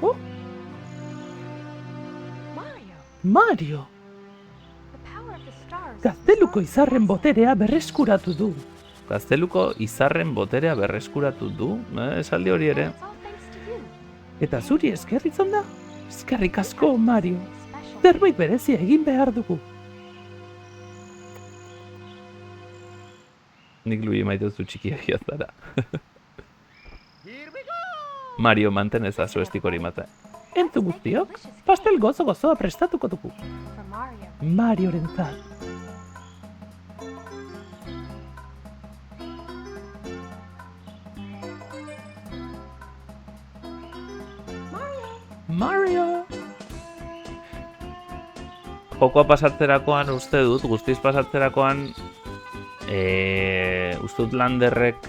Oh, Mario! Gazteluko izarren boterea berreskuratu du. Gazteluko izarren boterea berreskuratu du, esaldi hori ere. Eta zuri esker izan da? Eskerrik asko, Mario. Zerbait berezia egin behar dugu. Nik Lui maitezu txikia zara. Mario, manten ezazu estik hori mate. Entzun guztiok, pastel gozo-gozoa prestatuko dugu. Marioren zat. Mario! Jokoa pasatzerakoan uste dut, guztiz pasatzerakoan uste dut Landerrek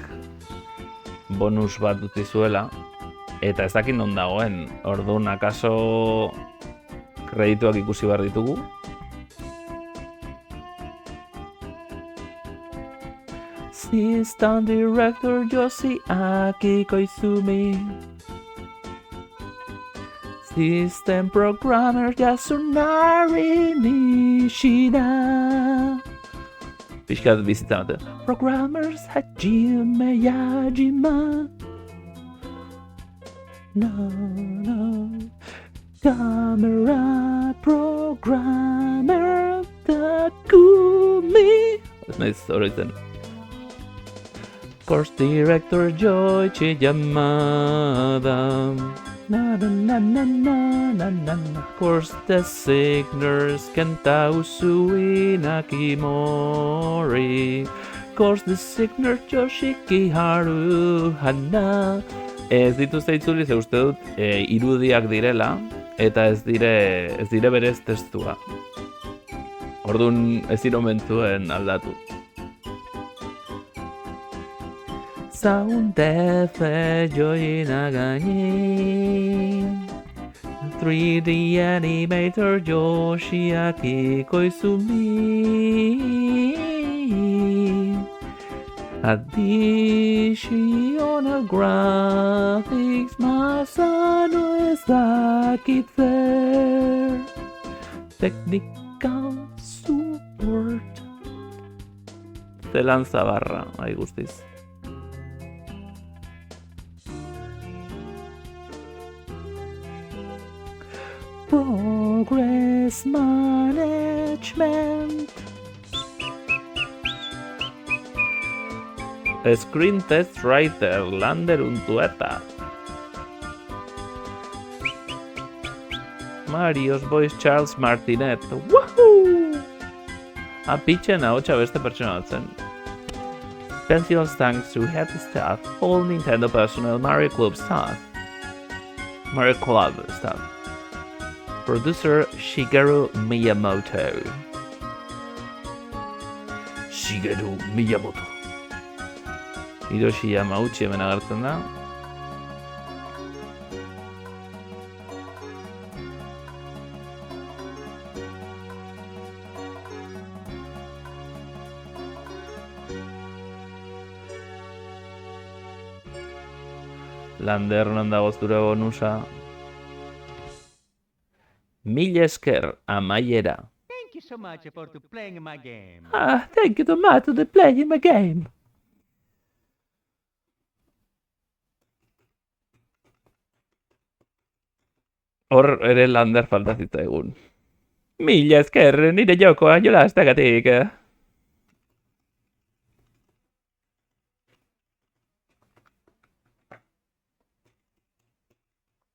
bonus bat utizuela eta ez dakit non dagoen, orduan akaso kredituak ikusi behar ditugu. Assistant Director Yoshi Aki Koizumi. System Programmer Yasunari Nishida. Pixkat bizitza bate. Programmers Hajime Yajima. No. Camera Programmer Takumi. Ez nahiz oroitzen. Course Director Yoichi Yamada. Na. Course Designers Kenta Usui Nakimori. Course Designer Yoshiki Haru Hana. Ez dituzte itzuli ze uste dut irudiak direla eta ez dire berez testua. Orduan ez iromentzuen aldatu. Sound Efe Yoi Nagani. 3D Animator Yoshiaki Koizumi. Additional Graphics Masano Ezakitzer. Technical Support. Zelan zabarra, ahi guztiz. Progress Management. Screen Test Writer, Lander Untueta. Mario's Voice Charles Martinet. Woohoo! Apitxen ahotsa beste pertsona batzen. Special thanks to head staff, all Nintendo personnel, Mario Club staff. Producer Shigeru Miyamoto. Shigeru Miyamoto. Hiroshi Yamauchi hemen agertzen da. Lander non dago zure bonusa. Mil esker amaiera. Thank you so so much for to playing my game. Ah, thank you so much for playing my game. Hor ere lander falta zitzaigun. Mila esker, nire jokoa jolastagatik.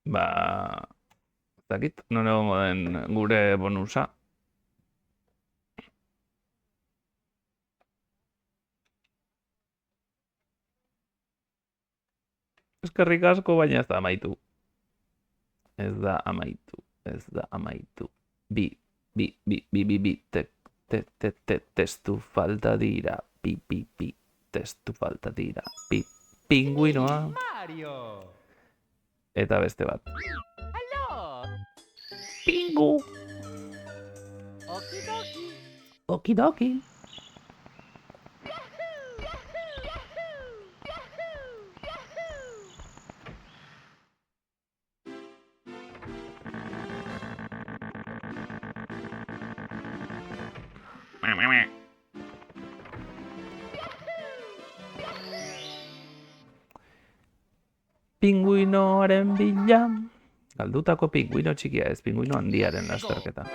Ba... Zakit, non egongo den gure bonusa. Eskerrik asko, baina ez da amaitu. Ez da amaitu, ez da amaitu. Bi, testu falta dira. Bi, testu falta dira. Pinguinoa. Mario! Eta beste bat. Hello! Pingu. Okidoki! Okidoki. Pinguinoaren bila. Galdutako pinguino txikia ez, pinguino handiaren lasterketa.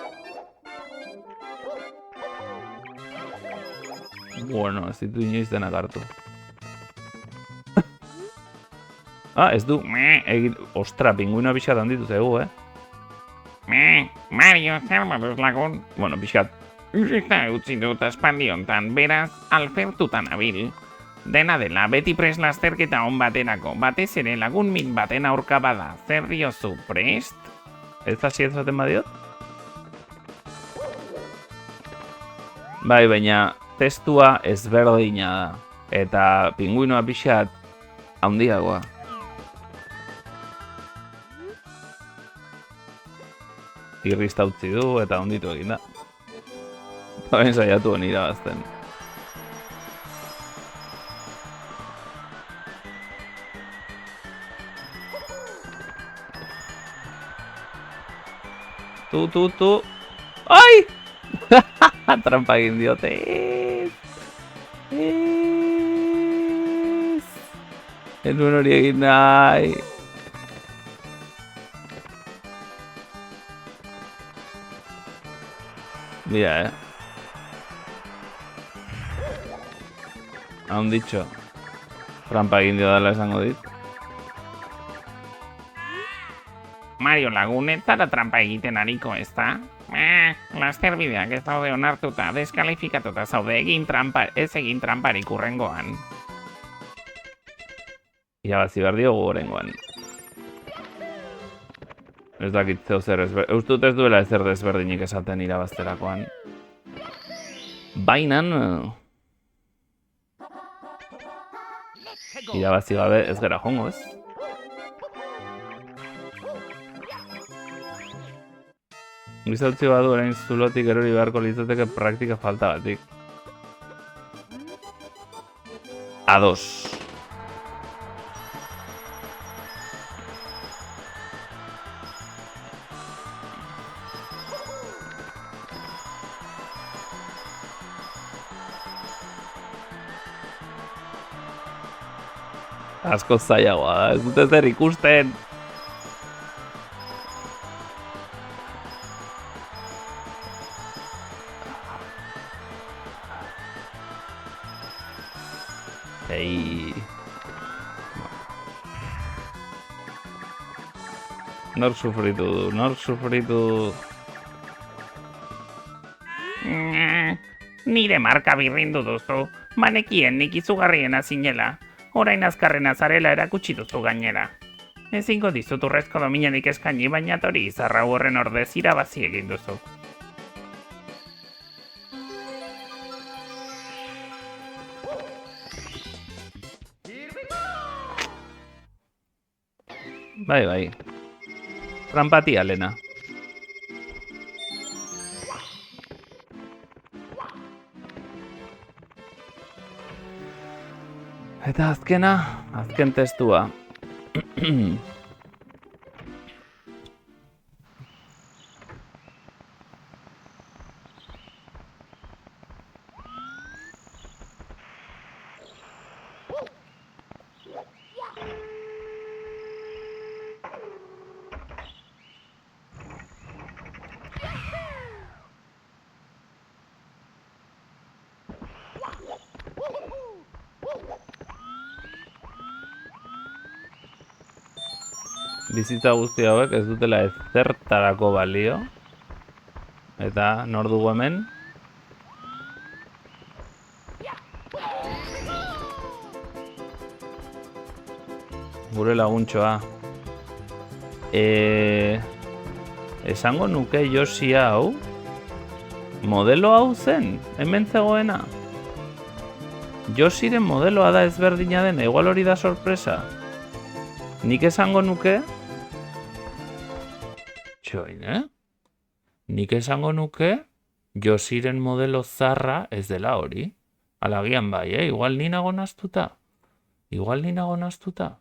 Bueno, ez ditu inoiz denak hartu. Ez du. Ostra, pinguinoa pixat handitu zegu, Mario, zer moduz lagun? Bueno, pixat. Irrita utzi dut aspaldi hontan, beraz, alfertutan abil. Dena dela, beti prest lasterketa on baterako, batez ere lagun min baten aurka bada, zer diozu prest? Ez hasi ezaten badiot? Bai, baina testua ezberdina da. Eta pinguinoa pixat handiagoa. Irrista utzi du eta handitu egin da. Baina saiatu honi irabazten. Tu. ¡Ay! Trampa egin diote. Ez nuen hori egin nahi. Mira, Aún dicho. Trampa egin dio dela esango dit. Mario lagun ez zara trampa egiten ariko, ezta? Lasterbideak ez daude onartuta, deskalifikatuta zaude ez egin tramparik urrengoan. Irabazi behar diogu horrengoan. Ez dakit zeu zer ezberdin. Eustut ez duela ezer desberdinik esaten irabazterakoan. Bainan... Irabazi gabe ez gara jongo, ez? Gizautzi badu orain zulotik erori beharko litzateke praktika falta batik. Ados. Asko zailagoa da, ez dute zer ikusten. Nork sufritu du. Nire marka birrindu duzu, manekien nik izugarriena zinela. Orain azkarrena zarela erakutsi duzu gainera. Ezingo dizut urrezko dominanik eskaini, baina tori izarra horren ordez irabazi egin duzu. Bai. Trampatia, Lena. Eta azken testua. Bizitza guzti hauek ez dutela ezertarako balio. Eta nor dugu hemen? Gure laguntxoa. Esango nuke Yoshi hau modelo hau zen, hemen zegoena. Yoshiren modeloa da ezberdina dena, igual hori da sorpresa. Nik esango nuke... Txoin, Nik esango nuke Yoshiren modelo zarra ez dela hori. Alagian bai, igual ni nago naztuta. Igual ni nago naztuta.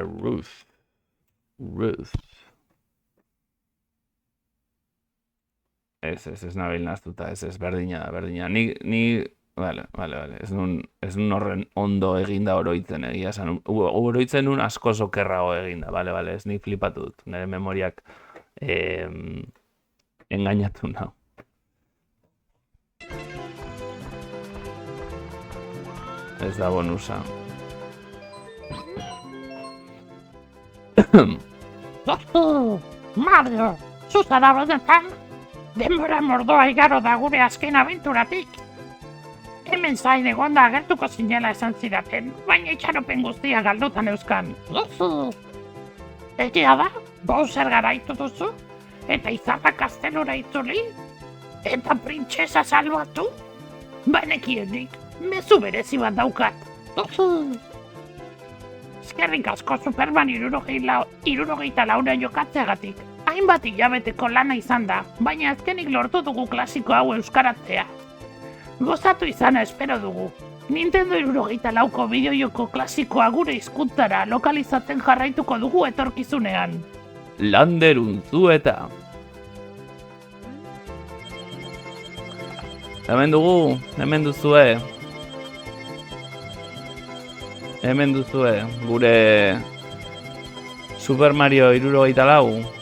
Ruth. Ez nabil naztuta, ez berdina da, berdina. Vale. Ez nun horren ondo eginda oroitzen egia esan. Oroitzen nun asko sokerrago eginda, vale, ez ni flipatu dut. Nire memoriak engainatu nau. Ez da bonusa. Mario, zuzara benetan? Denbora mordoa igaro da gure azken abenturatik. Hemen zain egonda agertuko zinela esan zidaten, baina itxaropen guztia galdutan euskan. Egia da, Bowser garaitu duzu, eta izarra kastelura itzuli, eta printzesa salbatu. Banekienik, mezu berezi bat daukat. Eskerrik asko Superman 64 jokatzeagatik. Hainbat hilabeteko lana izan da, baina azkenik lortu dugu klasiko hau euskaratzea. Gozatu izana espero dugu. Nintendo 64ko bideojoko klasikoa gure hizkuntzara lokalizatzen jarraituko dugu etorkizunean. Lander Unzueta. Hemen dugu, hemen duzue. Hemen duzue, gure Super Mario 64.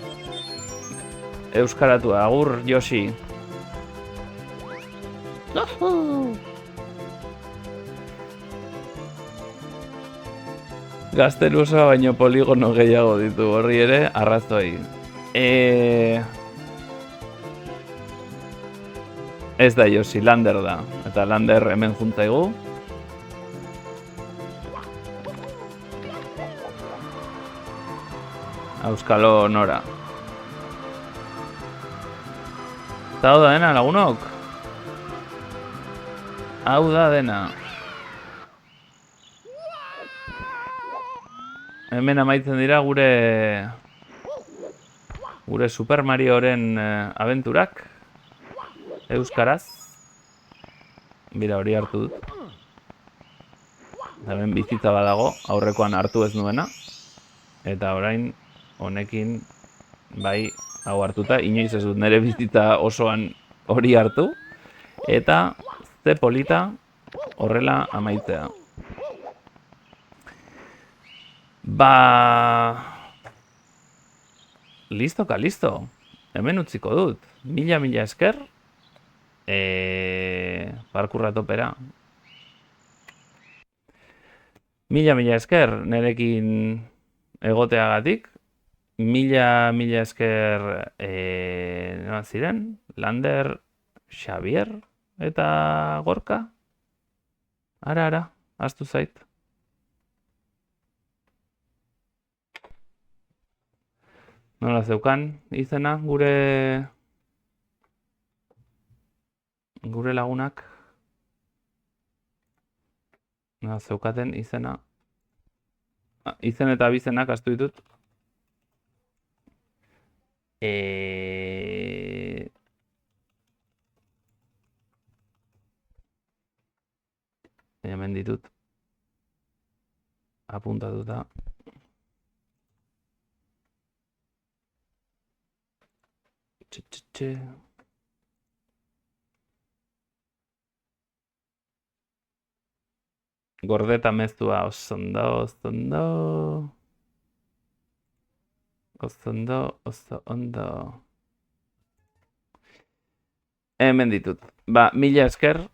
Euskaratua, agur Yoshi. Gaztelusa baino poligono gehiago ditu, horri ere arrazoi. Ez da Yoshi, Lander da. Eta Lander hemen juntzaigu. Auskalo nora. Eta hau da dena, lagunok? Hau da dena. Hemen amaitzen dira gure Super Marioren abenturak. Euskaraz. Bira hori hartu dut. Hemen bizitza badago, aurrekoan hartu ez nuena. Eta orain honekin bai hau hartuta, inoiz ez dut nire bizitza osoan hori hartu. Eta ze polita horrela amaitzea. Listo. Hemen utziko dut. Mila esker. Parkurra topera. Mila esker nerekin egoteagatik. Mila esker nola ziren? Lander, Xavier eta Gorka? Ara, ahaztu zait. Nola zeukan izena gure lagunak? Nola zeukaten izena? Izen eta abizenak ahaztu ditut. Hemen ditut. Apuntatuta. Txe. Gordeta mezua oso ondo, oso ondo. Oso ondo, oso ondo. Hemen ditut. Ba, mila esker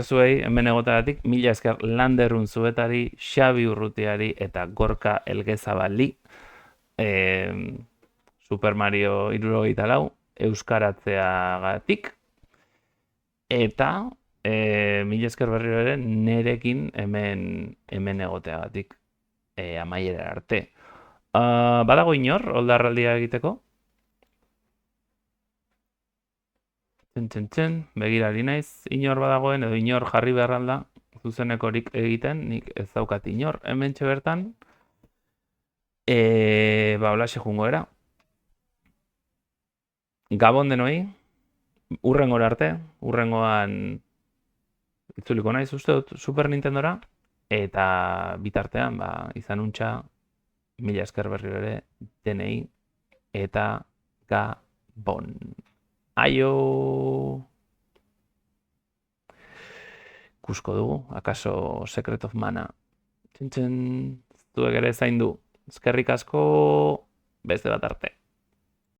zuei, hemen egotagatik, mila esker Landerrun zuetari, Xabi Urrutiari eta Gorka Elgezabali. Super Mario 64 euskaratzeagatik. Eta mila esker berriro ere nerekin hemen egoteagatik amaiera arte. Badago inor, oldarraldia egiteko? Begirari naiz, inor badagoen edo inor jarri beharralda zuzenekorik egiten, nik ez daukat inor hemen bertan. Ba, holaxe jungo era. Gabon denoi, urrengora arte, urrengoan itzuliko naiz uste dut Super Nintendora, eta bitartean, ba, izan untxa, mila esker berriro ere denei, eta Gabon. Aio! Ikusko dugu, akaso Secret of Mana. Txin, zuek ere zaindu. Eskerrik asko, beste bat arte.